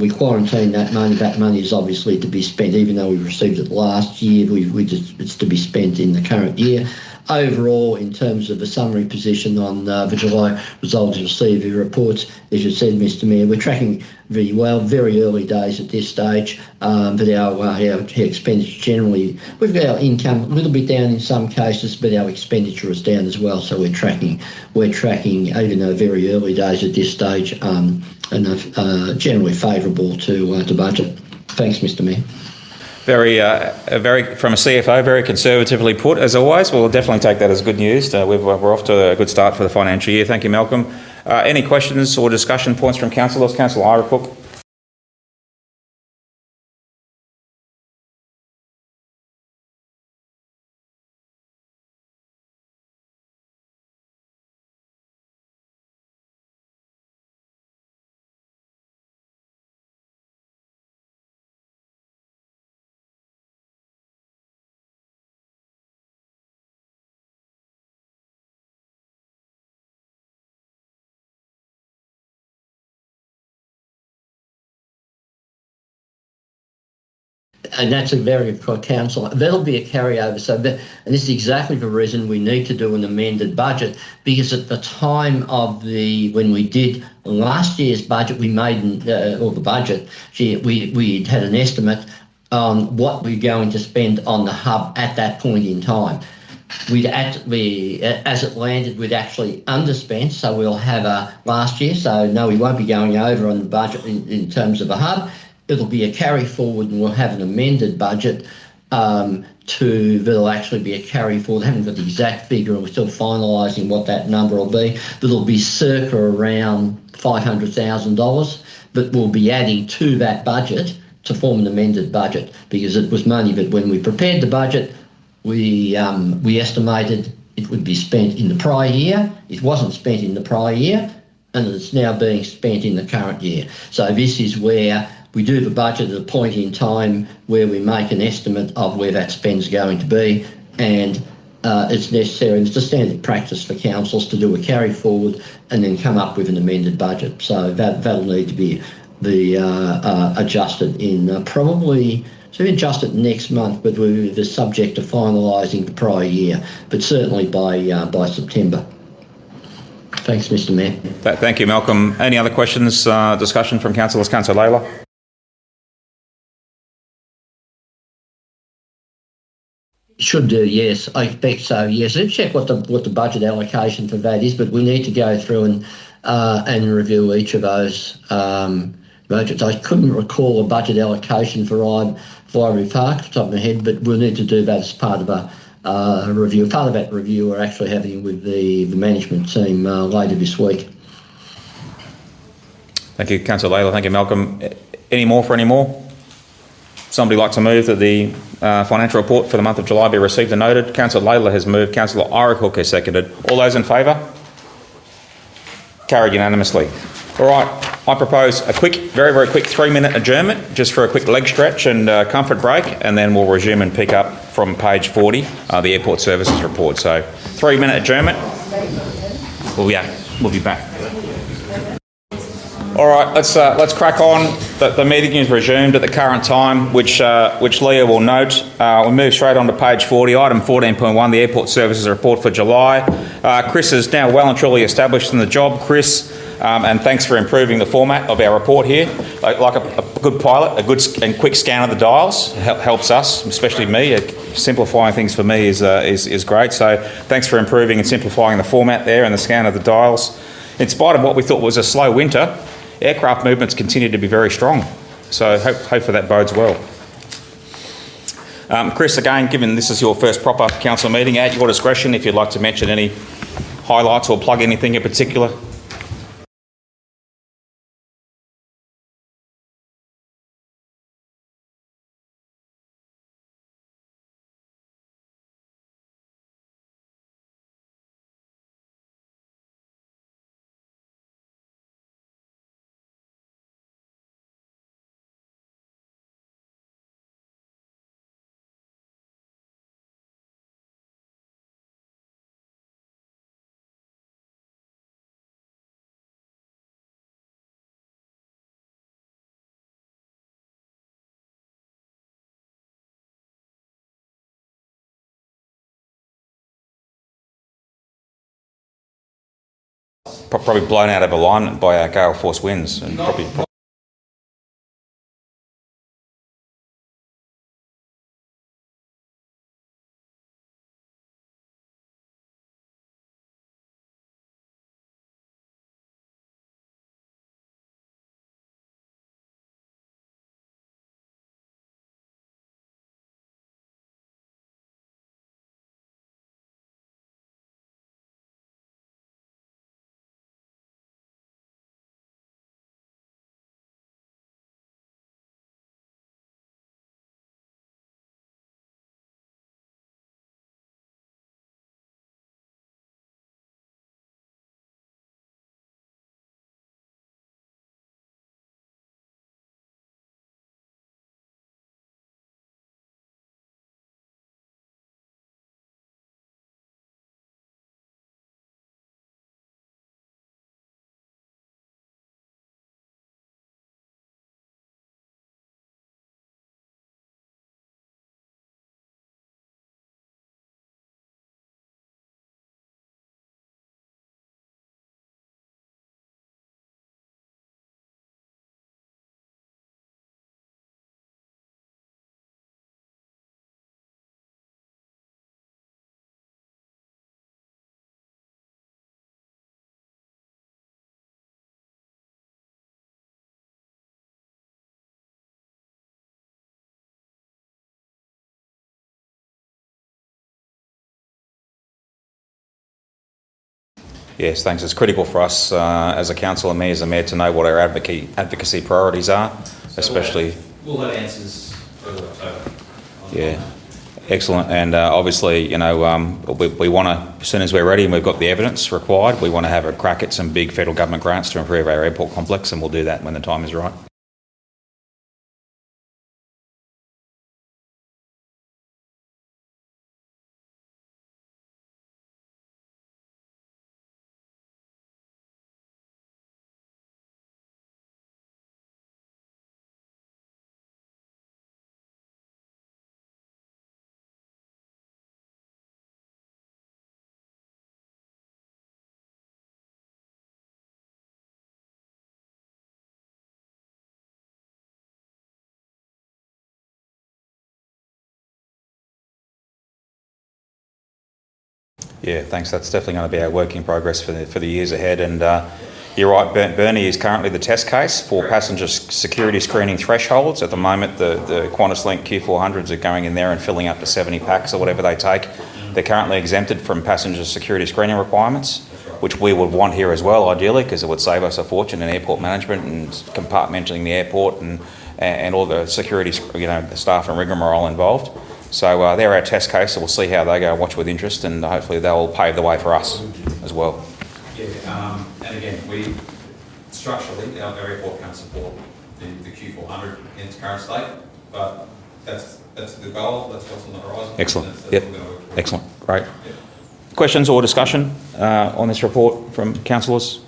we quarantine that money. That money is obviously to be spent, even though we received it last year. It's to be spent in the current year. Overall, in terms of the summary position on the July results, you'll see the reports. As you said, Mr. Mayor, we're tracking very well, very early days at this stage, but our expenditure generally, we've got our income a little bit down in some cases, but our expenditure is down as well. So we're tracking, even though very early days at this stage, and generally favourable to budget. Thanks, Mr. Mayor. from a CFO, very conservatively put, as always. We'll definitely take that as good news. We're off to a good start for the financial year. Thank you, Malcolm. Any questions or discussion points from councillors? Councillor Iracook. And that's a very good council. That'll be a carryover. So, and this is exactly the reason we need to do an amended budget, because at the time of when we did last year's budget, we made or the budget, we had an estimate on what we're going to spend on the hub at that point in time. As it landed, we'd actually underspent, so we'll have a last year. So no, we won't be going over on the budget in terms of a hub. It'll be a carry forward, and we'll have an amended budget that'll actually be a carry forward. I haven't got the exact figure, and we're still finalising what that number will be. That'll be circa around $500,000, but we'll be adding to that budget to form an amended budget, because it was money that when we prepared the budget, we estimated it would be spent in the prior year. It wasn't spent in the prior year, and it's now being spent in the current year. So this is where we do the budget at a point in time where we make an estimate of where that spend's going to be, and it's necessary, and it's a standard practice for councils to do a carry forward and then come up with an amended budget. So that'll need to be adjusted in probably, so we adjust it next month, but we're subject to finalising the prior year, but certainly by September. Thanks, Mr Mayor. Thank you, Malcolm. Any other questions, discussion from councillors? Councillor Layla. Should do, yes. I expect so, yes. Let's check what the budget allocation for that is, but we need to go through and review each of those budgets. I couldn't recall a budget allocation for Ivory Park off the top of my head, but we'll need to do that as part of a review. Part of that review we're actually having with the management team later this week. Thank you, Councillor Layla. Thank you, Malcolm. Any more for any more? Somebody like to move that the financial report for the month of July be received and noted? Councillor Layla has moved. Councillor Iracook has seconded. All those in favour? Carried unanimously. All right, I propose a quick, very, very quick 3-minute adjournment, just for a quick leg stretch and comfort break, and then we'll resume and pick up from page 40, the Airport Services Report. So, 3-minute adjournment. We'll be back. All right, let's crack on. The meeting is resumed at the current time, which Leah will note. We'll move straight on to page 40, item 14.1, the Airport Services Report for July. Chris is now well and truly established in the job. Chris, and thanks for improving the format of our report here. Like a good pilot, a good and quick scan of the dials helps us, especially me. Simplifying things for me is great. So thanks for improving and simplifying the format there and the scan of the dials. In spite of what we thought was a slow winter, aircraft movements continue to be very strong. So hopefully that bodes well. Chris, again, given this is your first proper council meeting, at your discretion if you'd like to mention any highlights or plug anything in particular. Probably blown out of alignment by our gale force winds and probably Yes, thanks. It's critical for us as a council and me as a mayor to know what our advocacy priorities are, especially... We'll have answers early October. Yeah, excellent. And obviously, you know, we want to, as soon as we're ready and we've got the evidence required, we want to have a crack at some big federal government grants to improve our airport complex, and we'll do that when the time is right. Yeah, thanks. That's definitely going to be our work in progress for the years ahead. And you're right, Bernie is currently the test case for passenger security screening thresholds. At the moment, the QantasLink Q400s are going in there and filling up to 70 packs or whatever they take. They're currently exempted from passenger security screening requirements, which we would want here as well, ideally, because it would save us a fortune in airport management and compartmenting the airport and all the security, you know, the staff and rigmarole involved. So they're our test case, so we'll see how they go, watch with interest, and hopefully they'll pave the way for us as well. Yeah, and again, structurally, our airport can't support the Q400 in its current state, but that's the goal, that's what's on the horizon. Excellent, yep, excellent, great. Yep. Questions or discussion on this report from councillors?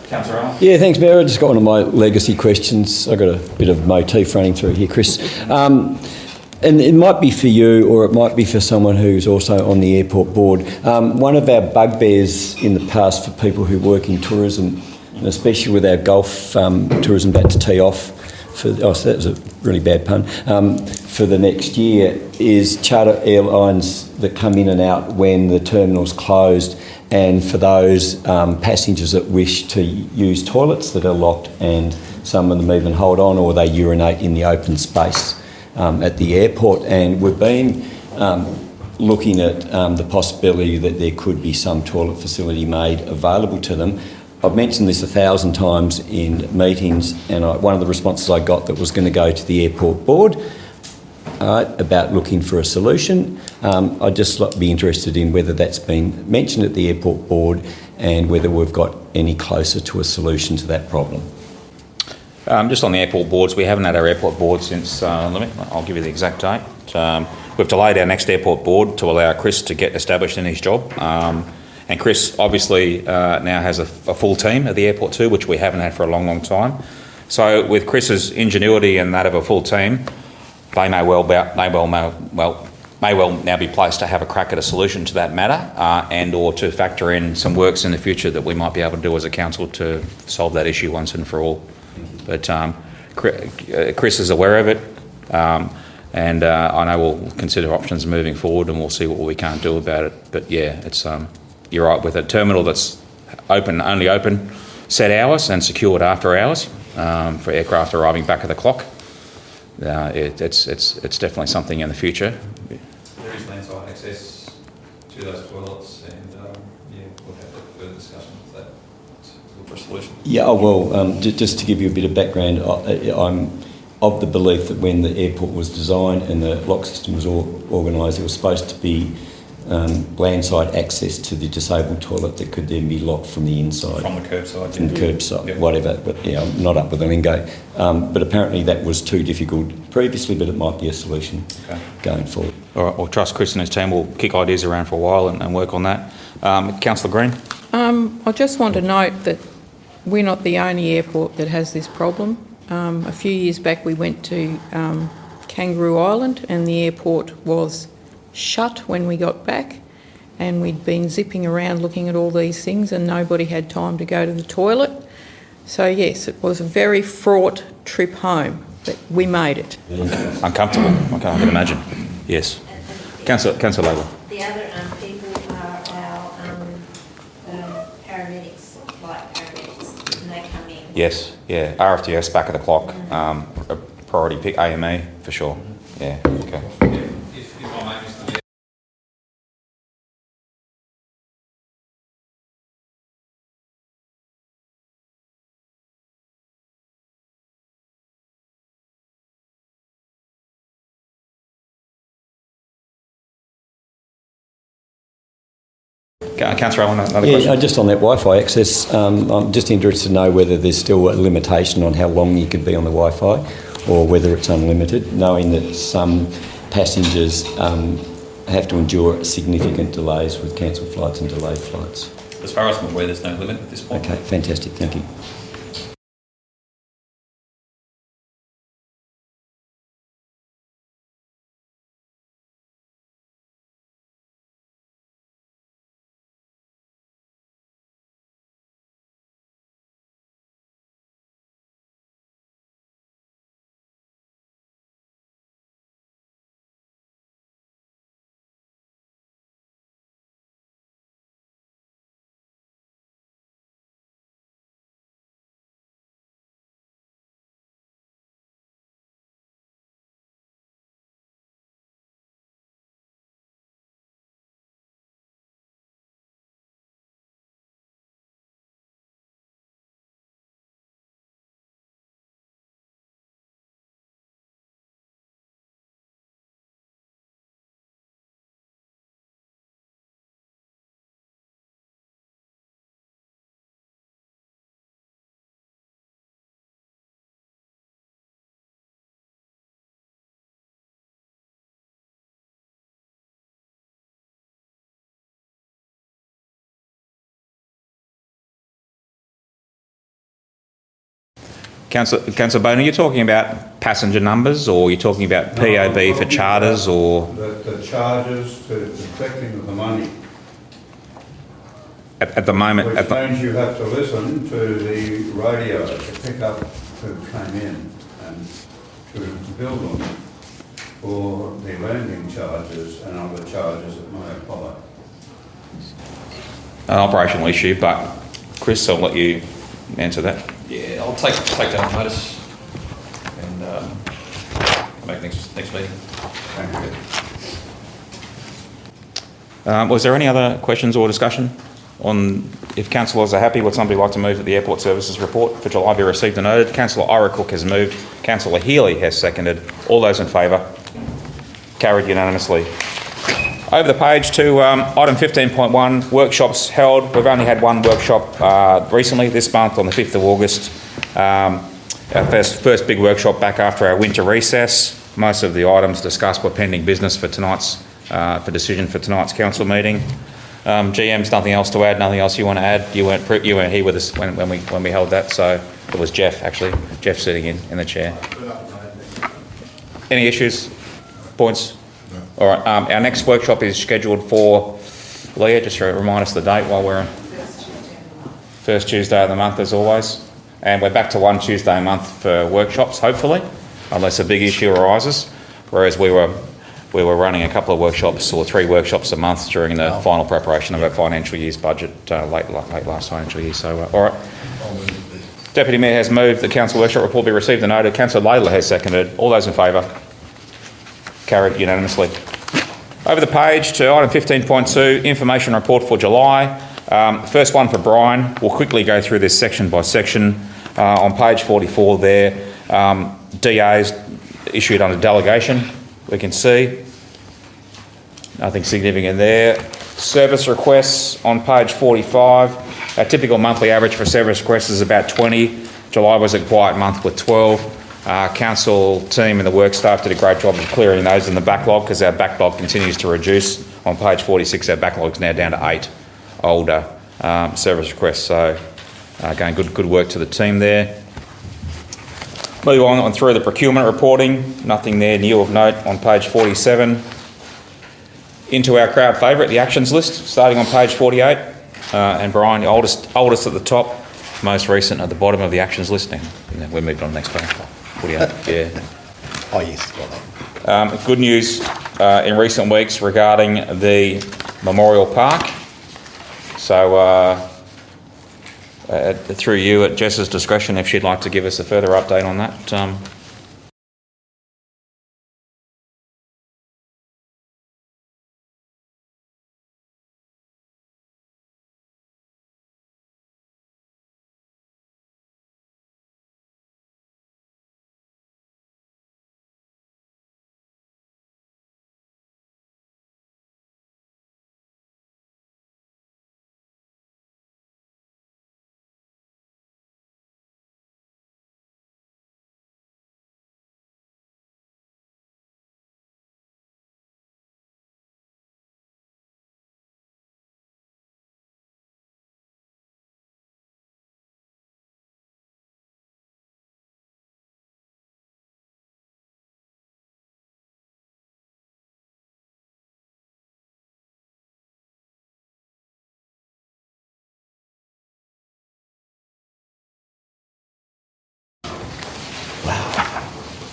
Councillor Allen? Yeah, thanks, Mayor. I just got one of my legacy questions. I've got a bit of motif running through here, Chris. And it might be for you, or it might be for someone who's also on the airport board. One of our bugbears in the past for people who work in tourism, and especially with our golf tourism about to tee off, so that was a really bad pun, for the next year, is charter airlines that come in and out when the terminal's closed, and for those passengers that wish to use toilets that are locked, and some of them even hold on, or they urinate in the open space at the airport. And we've been looking at the possibility that there could be some toilet facility made available to them. I've mentioned this 1,000 times in meetings, and one of the responses I got that was going to go to the airport board about looking for a solution. I'd just be interested in whether that's been mentioned at the airport board and whether we've got any closer to a solution to that problem. Just on the airport boards, we haven't had our airport board since, I'll give you the exact date. We've delayed our next airport board to allow Chris to get established in his job. And Chris obviously now has a full team at the airport too, which we haven't had for a long, long time. So with Chris's ingenuity and that of a full team, they may well now be placed to have a crack at a solution to that matter, and or to factor in some works in the future that we might be able to do as a council to solve that issue once and for all. But Chris is aware of it, and I know we'll consider options moving forward, and we'll see what we can't do about it. But yeah, it's you're right, with a terminal that's only open set hours and secured after hours for aircraft arriving back at the clock. It's definitely something in the future. There is landside access to those toilets, and we'll have a further discussion with that to look for a solution. Yeah, well, just to give you a bit of background, I'm of the belief that when the airport was designed and the lock system was organised, it was supposed to be landside access to the disabled toilet that could then be locked from the inside. From the curbside. From the curbside, yep. Whatever. But yeah, I'm not up with the lingo. But apparently that was too difficult previously, but it might be a solution going forward. All right, we'll trust Chris and his team. We'll kick ideas around for a while and work on that. Councillor Green? I just want to note that we're not the only airport that has this problem. A few years back we went to Kangaroo Island and the airport was shut when we got back, and we'd been zipping around looking at all these things and nobody had time to go to the toilet. So yes, it was a very fraught trip home, but we made it. Uncomfortable, I can imagine. Yes. Councillor Labour. The other people are our paramedics, flight paramedics, and they come in. Yes, yeah, RFTS back at the clock, a priority pick, AME for sure. Yeah, okay. Councillor Allen, another question? Yeah, just on that Wi-Fi access, I'm just interested to know whether there's still a limitation on how long you could be on the Wi-Fi or whether it's unlimited, knowing that some passengers have to endure significant delays with cancelled flights and delayed flights. As far as I'm aware, there's no limit at this point. Okay, fantastic, thank you. Councillor Boner, you're talking about passenger numbers, or you're talking about POB for charters, or the charges to collecting the money. at the moment? Which means you have to listen to the radio to pick up who came in and to bill them for the landing charges and other charges that may apply. An operational issue, but Chris, I'll let you answer that. Yeah, I'll take that on notice and make next meeting. Thank you. Was there any other questions or discussion on, if councillors are happy, would somebody like to move that the Airport Services report for July be received and noted? Councillor Ira Cook has moved. Councillor Healy has seconded. All those in favour? Carried unanimously. Over the page to item 15.1, workshops held. We've only had one workshop recently, this month on the 5th of August. Our first big workshop back after our winter recess. Most of the items discussed were pending business for tonight's, for decision for tonight's council meeting. GM's nothing else to add, nothing else you want to add? You weren't here with us when we held that, so it was Jeff actually. Jeff sitting in the chair. Any issues? Points? All right, our next workshop is scheduled for, Leah, just to remind us the date while we're on. First Tuesday of the month as always. And we're back to one Tuesday a month for workshops, hopefully, unless a big issue arises. Whereas we were running a couple of workshops or 3 workshops a month during the final preparation of our financial year's budget late last financial year. So, all right. Deputy Mayor has moved the council workshop report be received and noted. Councillor Laidler has seconded. All those in favour? Carried unanimously. Over the page to item 15.2, information report for July. First one for Brian. We'll quickly go through this section by section. On page 44 there, DA's issued under delegation, we can see. Nothing significant there. Service requests on page 45. Our typical monthly average for service requests is about 20. July was a quiet month with 12. Council team and the work staff did a great job of clearing those in the backlog because our backlog continues to reduce. On page 46, our backlog is now down to 8 older service requests. So, again, good work to the team there. Move on through the procurement reporting. Nothing there new of note on page 47. Into our crowd favourite, the actions list, starting on page 48. And Brian, the oldest at the top, most recent at the bottom of the actions listing. We moved on to the next page. 48, yeah. Oh, yes, got that. Good news in recent weeks regarding the Memorial Park. So, through you at Jess's discretion, if she'd like to give us a further update on that.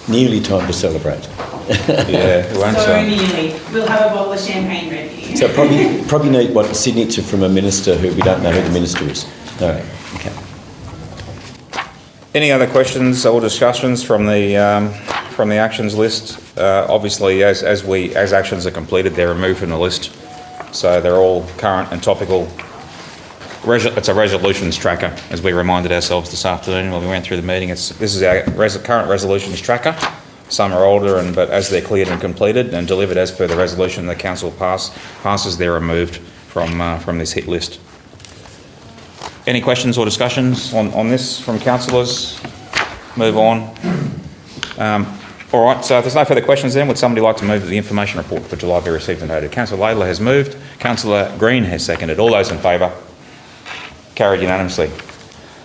nearly time to celebrate. Yeah, we won't So say. nearly. We'll have a bottle of champagne ready. So probably need what, a signature from a minister who we don't know who the minister is. All right, okay. Any other questions or discussions from the actions list? Obviously, as actions are completed, they're removed from the list, so they're all current and topical. It's a resolutions tracker, as we reminded ourselves this afternoon when we went through the meeting. This is our current resolutions tracker. Some are older, but as they're cleared and completed and delivered as per the resolution the council passes, they're removed from this hit list. Any questions or discussions on this from councillors? Move on. All right, so if there's no further questions then, would somebody like to move that the information report for July be received and noted? Councillor Laidler has moved. Councillor Green has seconded. All those in favour? Carried unanimously.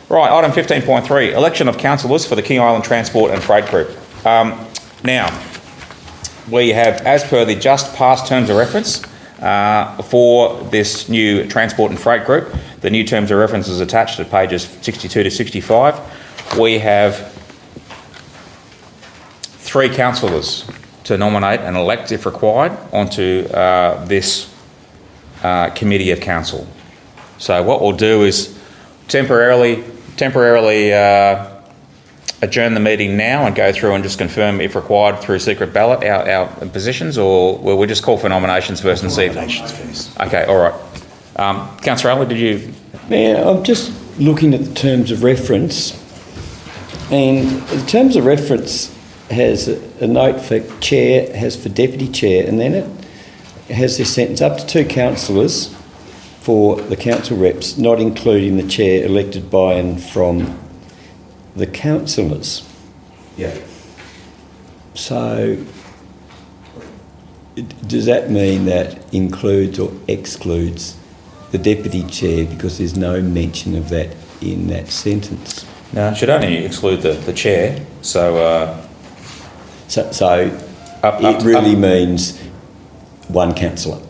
Right, item 15.3, election of councillors for the King Island Transport and Freight Group. Now, we have, as per the just passed terms of reference for this new Transport and Freight Group, the new terms of reference is attached at pages 62 to 65. We have 3 councillors to nominate and elect, if required, onto this committee of council. So what we'll do is temporarily adjourn the meeting now and go through and just confirm, if required, through secret ballot our positions, or will we just call for nominations first and see? Nominations first. Okay, all right. Councillor Allen, did you? Yeah, I'm just looking at the terms of reference, and the terms of reference has a note for chair, has for deputy chair, and then it has this sentence: up to 2 councillors for the council reps, not including the chair, elected by and from the councillors. Yeah. So, does that mean that includes or excludes the deputy chair, because there's no mention of that in that sentence? No, it should only exclude the chair. So it really means 1 councillor.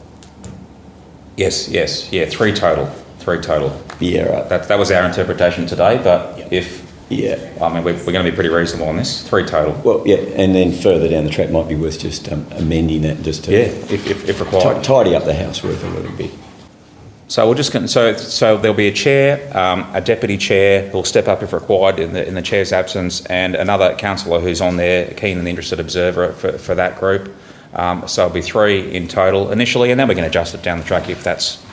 Yes, yeah, 3 total. Yeah, right. That was our interpretation today, but Yeah. I mean, we're going to be pretty reasonable on this. 3 total. Well, yeah, and then further down the track might be worth just amending that, just to if required, tidy up the house work a little bit. So we'll just so there'll be a chair, a deputy chair who'll step up if required in the chair's absence, and another councillor who's on there, a keen and interested observer for that group. So it'll be 3 in total initially, and then we can adjust it down the track if that's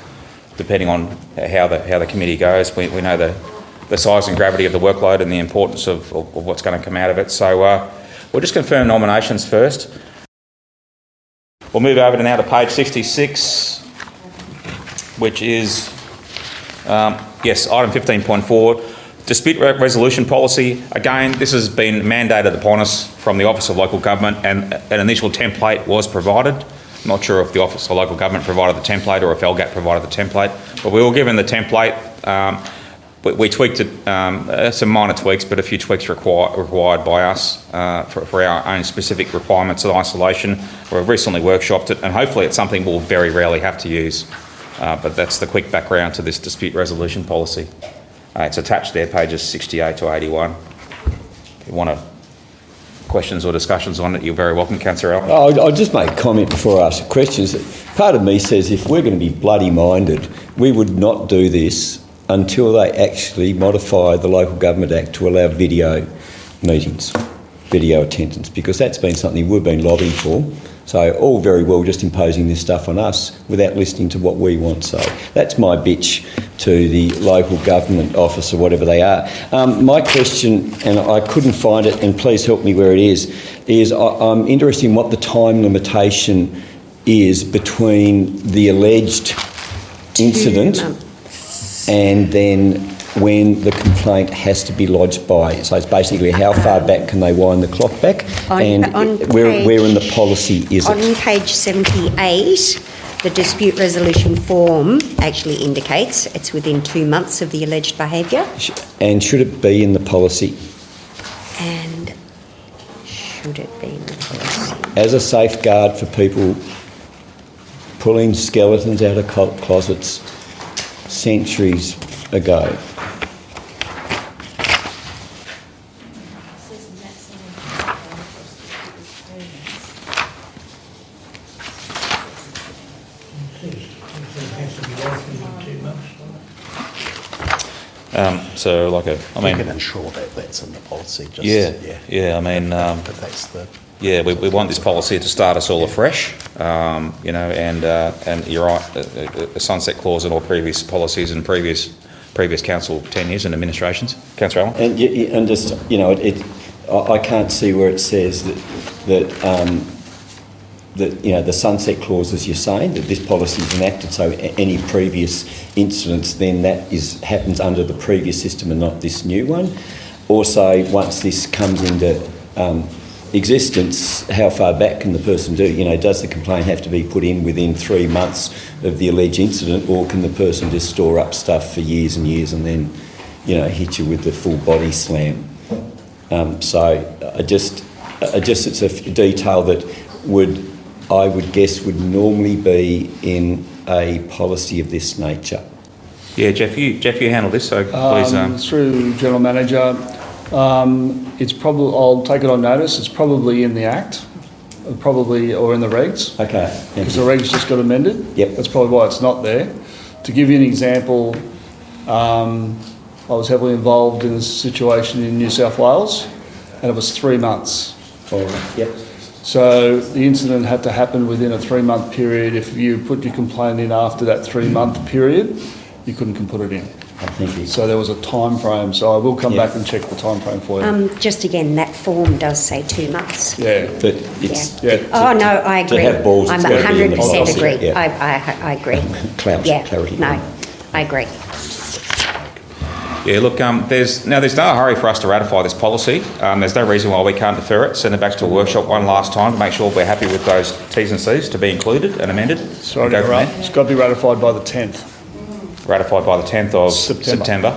depending on how the committee goes. We know the size and gravity of the workload and the importance of what's going to come out of it. So we'll just confirm nominations first. We'll move over now to page 66, which is, yes, item 15.4, dispute resolution policy. Again, this has been mandated upon us from the Office of Local Government, and an initial template was provided. I'm not sure if the Office of Local Government provided the template or if LGAT provided the template, but we were given the template. We tweaked it, some minor tweaks, but a few tweaks required by us for our own specific requirements and isolation. We've recently workshopped it, and hopefully it's something we'll very rarely have to use. But that's the quick background to this dispute resolution policy. It's attached there, pages 68 to 81. If you want questions or discussions on it, you're very welcome, Councillor Allen. I'll just make a comment before I ask questions. Part of me says if we're going to be bloody minded, we would not do this until they actually modify the Local Government Act to allow video meetings, video attendance, because that's been something we've been lobbying for. So all very well just imposing this stuff on us without listening to what we want. So that's my bitch to the local government office or whatever they are. My question, and I couldn't find it, and please help me where it is I'm interested in what the time limitation is between the alleged incident and then when the complaint has to be lodged by. So it's basically how far back can they wind the clock back, where in the policy is it? On page 78, the dispute resolution form actually indicates it's within 2 months of the alleged behaviour. And should it be in the policy? And should it be in the policy? As a safeguard for people pulling skeletons out of closets centuries ago. says it has to be lodged within 2 months. So, like We can ensure that that's in the policy. Just, yeah. I mean, if that's the we want this policy to start us all afresh. And you're right, a sunset clause in all previous policies and previous council tenures and administrations. Councillor Allen? And just, I can't see where it says that the sunset clause, as you're saying, that this policy is enacted, so any previous incidents, then that happens under the previous system and not this new one. Also, once this comes into existence, how far back can the person do? Does the complaint have to be put in within 3 months of the alleged incident, or can the person just store up stuff for years and years and then, hit you with the full body slam? So it's a detail that I would guess would normally be in a policy of this nature. Yeah, Jeff, you handle this, so please. Through General Manager, it's probably, I'll take it on notice, it's probably in the Act, or in the regs. Okay. Because the regs just got amended. Yep. That's probably why it's not there. To give you an example, I was heavily involved in a situation in New South Wales, and it was 3 months. Yep. So the incident had to happen within a 3-month period. If you put your complaint in after that 3-month period, you couldn't put it in. Thank you. So there was a time frame. So I will come back and check the time frame for you. Just again, that form does say 2 months. Yeah. But it's, Oh, no, I agree. To have balls, I'm it's gotta be in the 100% policy. agree. Yeah. I agree. Clarity. No, I agree. Yeah, look, there's no hurry for us to ratify this policy. There's no reason why we can't defer it, send it back to a workshop one last time to make sure we're happy with those T's and C's to be included and amended. Sorry to interrupt. It's got to be ratified by the 10th. Ratified by the 10th of September.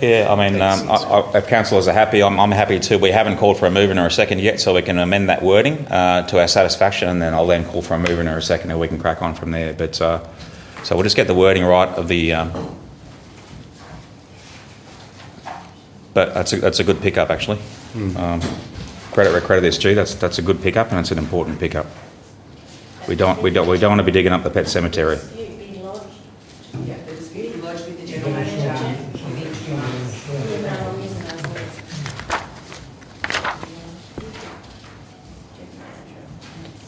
Yeah, I mean, if councillors are happy, I'm happy too. We haven't called for a mover nor a second yet, so we can amend that wording to our satisfaction, and then I'll then call for a mover nor a second, and we can crack on from there. But so we'll just get the wording right of the. But that's a good pickup actually. Credit where credit is due. That's a good pickup, and it's an important pickup. We don't want to be digging up the pet cemetery. Yeah, the dispute be lodged with the general manager within 2 months.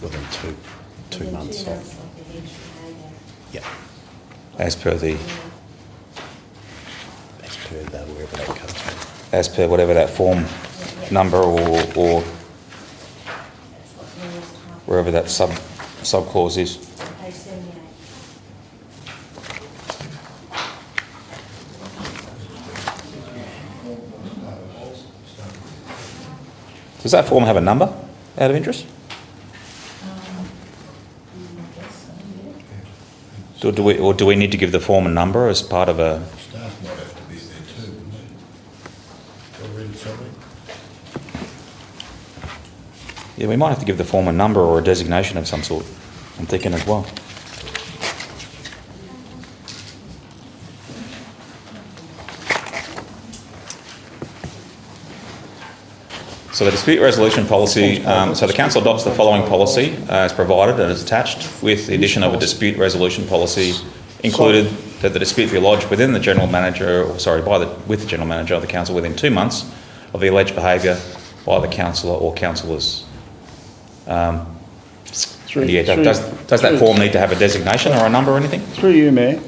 within two months. Yeah. As per wherever that comes from. As per whatever that form number or wherever that sub clause is. Does that form have a number out of interest? Do we need to give the form a number as part of a? Staff might have to be there too, wouldn't they? They'll read it something. Yeah, we might have to give the form a number or a designation of some sort. I'm thinking as well. So the dispute resolution policy, so the council adopts the following policy as provided and is attached with the addition of a dispute resolution policy included that the dispute be lodged within the general manager, with the general manager of the council within 2 months of the alleged behaviour by the councillor or councillors. Does that form need to have a designation or a number or anything? Through you, Mayor.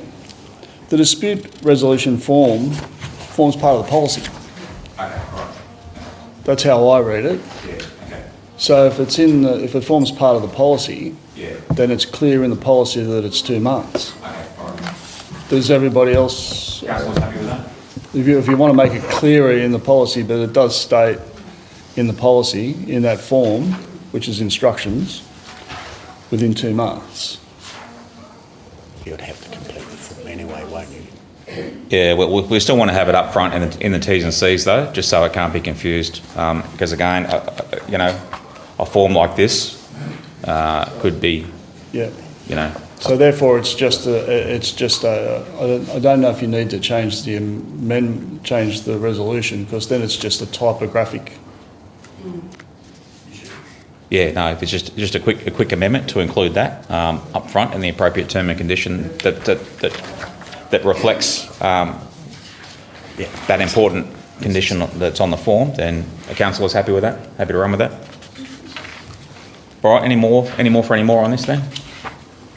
The dispute resolution form forms part of the policy. That's how I read it. Yeah, okay. So if it forms part of the policy, then it's clear in the policy that it's 2 months. Does everybody else? Councillors happy with that? If you want to make it clearer in the policy, but it does state in the policy, in that form, which is instructions, within 2 months. You'd have to complete the form anyway, won't you? Yeah, we still want to have it up front in the T's and C's though, just so it can't be confused. Because again, you know, a form like this could be, Yeah. you know. So therefore, I don't know if you need to change the resolution, because then it's just a typographic. Yeah, no, if it's just a quick amendment to include that up front in the appropriate term and condition that reflects that important condition that's on the form, then the council is happy with that. Happy to run with that. All right. Any more for any more on this then?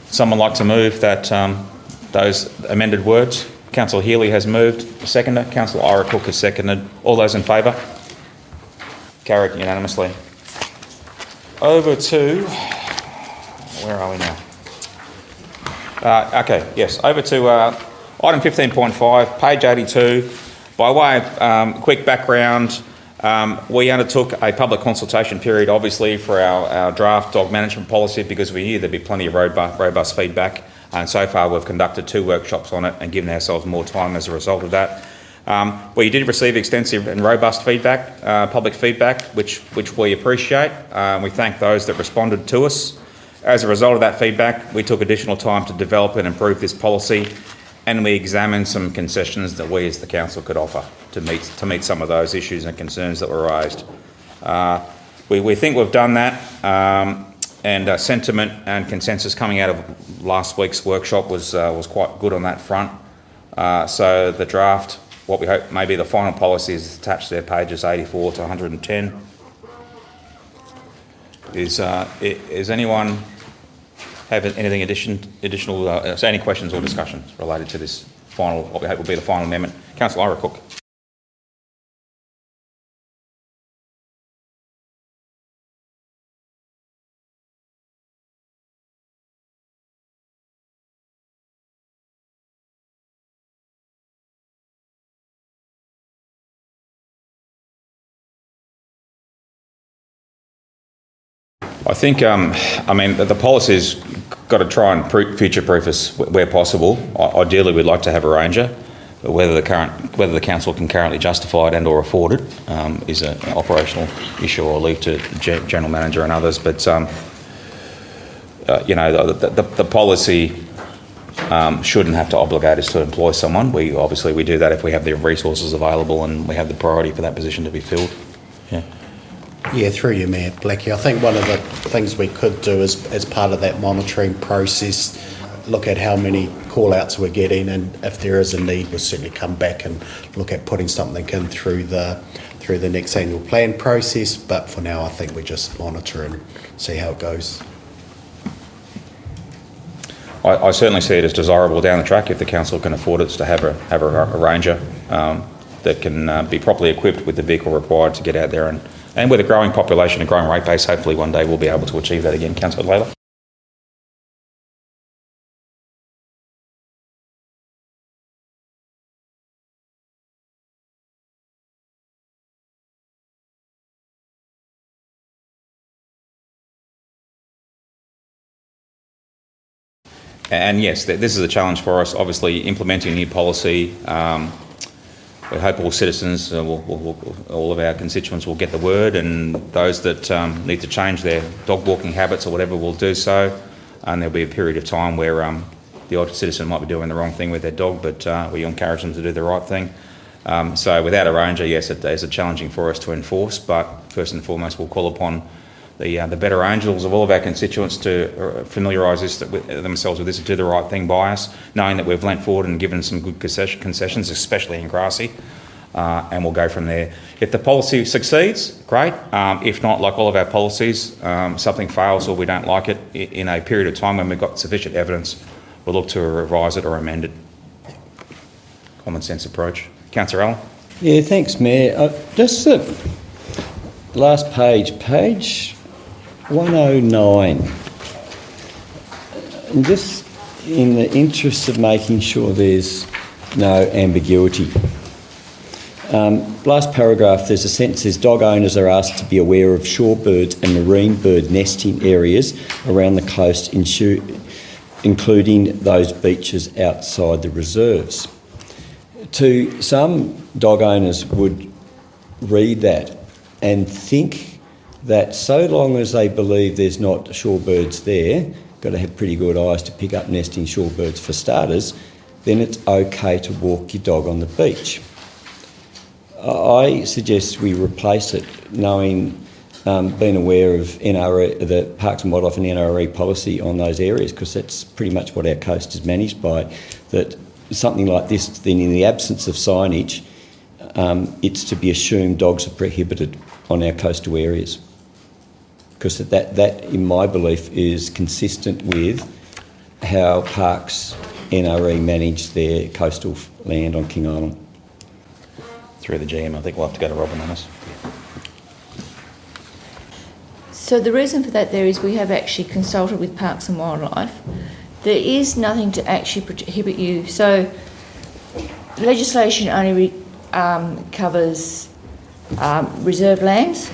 Someone like to move that those amended words? Councillor Healy has moved. Seconder. Councillor Ira Cook has seconded. All those in favour? Carried unanimously. Over to, where are we now? Okay, yes, over to item 15.5, page 82. By way of quick background, we undertook a public consultation period, obviously, for our draft dog management policy because we knew there'd be plenty of robust feedback. And so far, we've conducted 2 workshops on it and given ourselves more time as a result of that. We did receive extensive and robust feedback, public feedback, which we appreciate. We thank those that responded to us. As a result of that feedback, we took additional time to develop and improve this policy, and we examined some concessions that we as the council could offer to meet some of those issues and concerns that were raised. We think we've done that, and sentiment and consensus coming out of last week's workshop was quite good on that front. So the draft, what we hope may be the final policy, is attached there, pages 84 to 110. Is anyone have anything additional? Any questions or discussions related to this final, what we hope will be the final amendment? Councillor Ira Cook. I think, I mean, the policy's got to try and future-proof us where possible. Ideally, we'd like to have a ranger, but whether the council can currently justify it and/or afford it is an operational issue. I'll leave to the general manager and others. But you know, the policy shouldn't have to obligate us to employ someone. We do that if we have the resources available and we have the priority for that position to be filled. Yeah. Yeah, through you, Mayor Blackie. I think one of the things we could do is, as part of that monitoring process, look at how many call-outs we're getting, and if there is a need, we'll certainly come back and look at putting something in through the next annual plan process. But for now, I think we just monitor and see how it goes. I certainly see it as desirable down the track if the council can afford it to have a ranger that can be properly equipped with the vehicle required to get out there and with a growing population and growing rate base, hopefully one day we'll be able to achieve that again. Councillor Layla. And yes, this is a challenge for us, obviously, implementing new policy. We hope all citizens, all of our constituents will get the word, and those that need to change their dog walking habits or whatever will do so. And there'll be a period of time where the odd citizen might be doing the wrong thing with their dog, but we encourage them to do the right thing. So without a ranger, yes, it is challenging for us to enforce, but first and foremost we'll call upon the better angels of all of our constituents to familiarise themselves with this and do the right thing by us, knowing that we've leant forward and given some good concessions, especially in Grassy, and we'll go from there. If the policy succeeds, great. If not, like all of our policies, something fails or we don't like it, in a period of time when we've got sufficient evidence, we'll look to revise it or amend it. Common sense approach. Councillor Allen? Yeah, thanks, Mayor. Just the last page 109. And just in the interest of making sure there's no ambiguity, Last paragraph, there's a sentence that says dog owners are asked to be aware of shorebirds and marine bird nesting areas around the coast, including those beaches outside the reserves. To some, dog owners would read that and think that so long as they believe there's not shorebirds there, got to have pretty good eyes to pick up nesting shorebirds for starters, then it's okay to walk your dog on the beach. I suggest we replace it, knowing, being aware of NRE, the Parks and Wildlife and NRE policy on those areas, because that's pretty much what our coast is managed by. That something like this, then in the absence of signage, it's to be assumed dogs are prohibited on our coastal areas. Because that, in my belief, is consistent with how Parks NRE manage their coastal land on King Island. Through the GM, I think we'll have to go to Robin on this. So the reason for that there is we have actually consulted with Parks and Wildlife. There is nothing to actually prohibit you. So legislation only covers reserved lands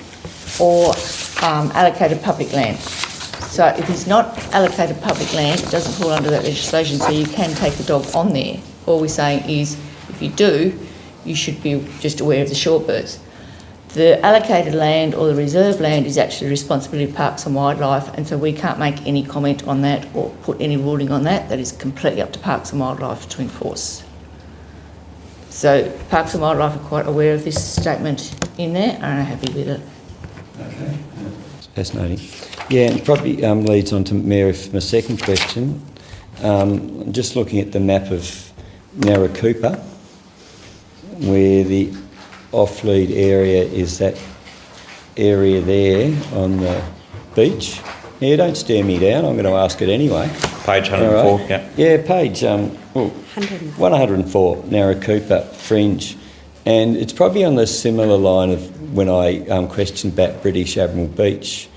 or allocated public land. So if it's not allocated public land, it doesn't fall under that legislation, so you can take the dog on there. All we're saying is if you do, you should be just aware of the shorebirds. The allocated land or the reserve land is actually the responsibility of Parks and Wildlife, and so we can't make any comment on that or put any ruling on that. That is completely up to Parks and Wildlife to enforce. So Parks and Wildlife are quite aware of this statement in there and are happy with it. Okay. Fascinating. Yeah, and probably leads on to Mayor for my second question. Just looking at the map of Narracoopa, where the off-lead area is that area there on the beach. Yeah, don't stare me down, I'm going to ask it anyway. Page 104, right. yeah. Yeah, page 104, Narracoopa Fringe. And it's probably on the similar line of when I questioned about British Admiral Beach.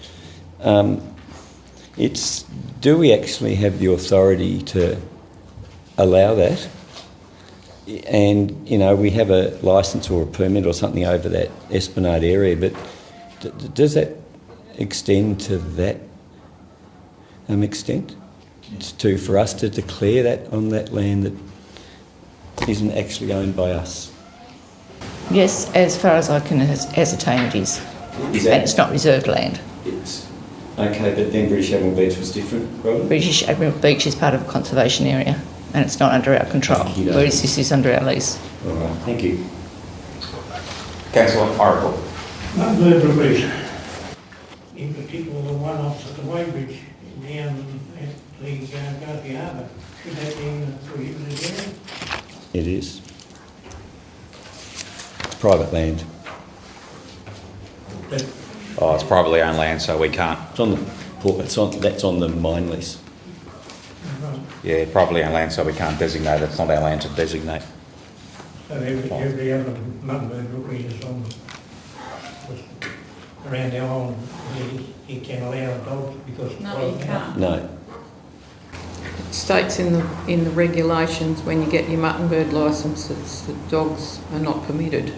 Do we actually have the authority to allow that? And, you know, we have a licence or a permit or something over that Esplanade area, but does that extend to that extent? For us to declare that on that land that isn't actually owned by us? Yes, as far as I can ascertain it is. And it's not reserved land. Okay, but then British Admiral Beach was different, Robin? British Admiral Beach is part of a conservation area and it's not under our control, whereas this is under our lease. All right, thank you. Councillor Oracle. Bird rookeries, in particular the one opposite the Weybridge down at the Garvey Harbour, should that be in the prohibited area? It is. Private land. Oh, it's privately owned land, so we can't. That's on the mine lease. Yeah, privately owned land, so we can't designate it. It's not our land to designate. So every other mudbird rookery is on around our own, you can allow dogs because... No, you can't. No. It states in the regulations when you get your mutton bird licence that dogs are not permitted.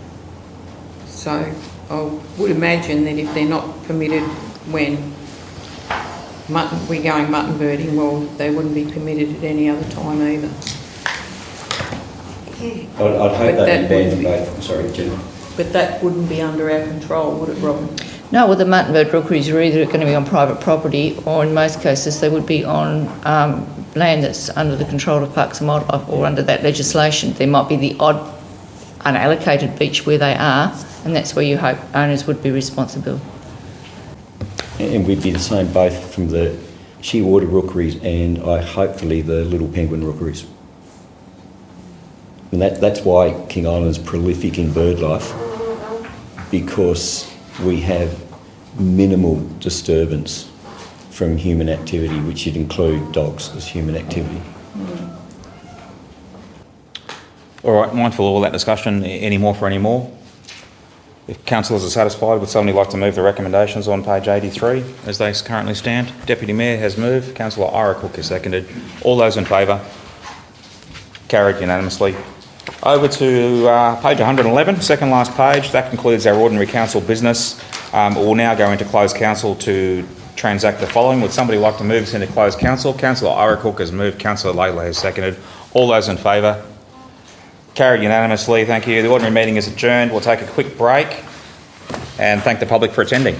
So I would imagine that if they're not permitted when we're going mutton birding, well, they wouldn't be permitted at any other time either. I'd hope they'd be banned from both. Sorry, Jen. But that wouldn't be under our control, would it, Robin? No, well, the mutton bird rookeries are either going to be on private property or in most cases they would be on land that's under the control of Parks and Wildlife or under that legislation. There might be the odd unallocated beach where they are, and that's where you hope owners would be responsible. And we'd be the same both from the Shearwater rookeries and hopefully the Little Penguin rookeries. And that's why King Island is prolific in bird life, because we have minimal disturbance from human activity, which would include dogs as human activity. All right, mindful of all that discussion, any more for any more? If councillors are satisfied, would somebody like to move the recommendations on page 83 as they currently stand? Deputy Mayor has moved. Councillor Ira Cook has seconded. All those in favour? Carried unanimously. Over to page 111, second last page. That concludes our ordinary council business. We'll now go into closed council to transact the following. Would somebody like to move us into closed council? Councillor Iracook has moved, Councillor Laidlaw has seconded. All those in favour? Carried unanimously, thank you. The ordinary meeting is adjourned. We'll take a quick break and thank the public for attending.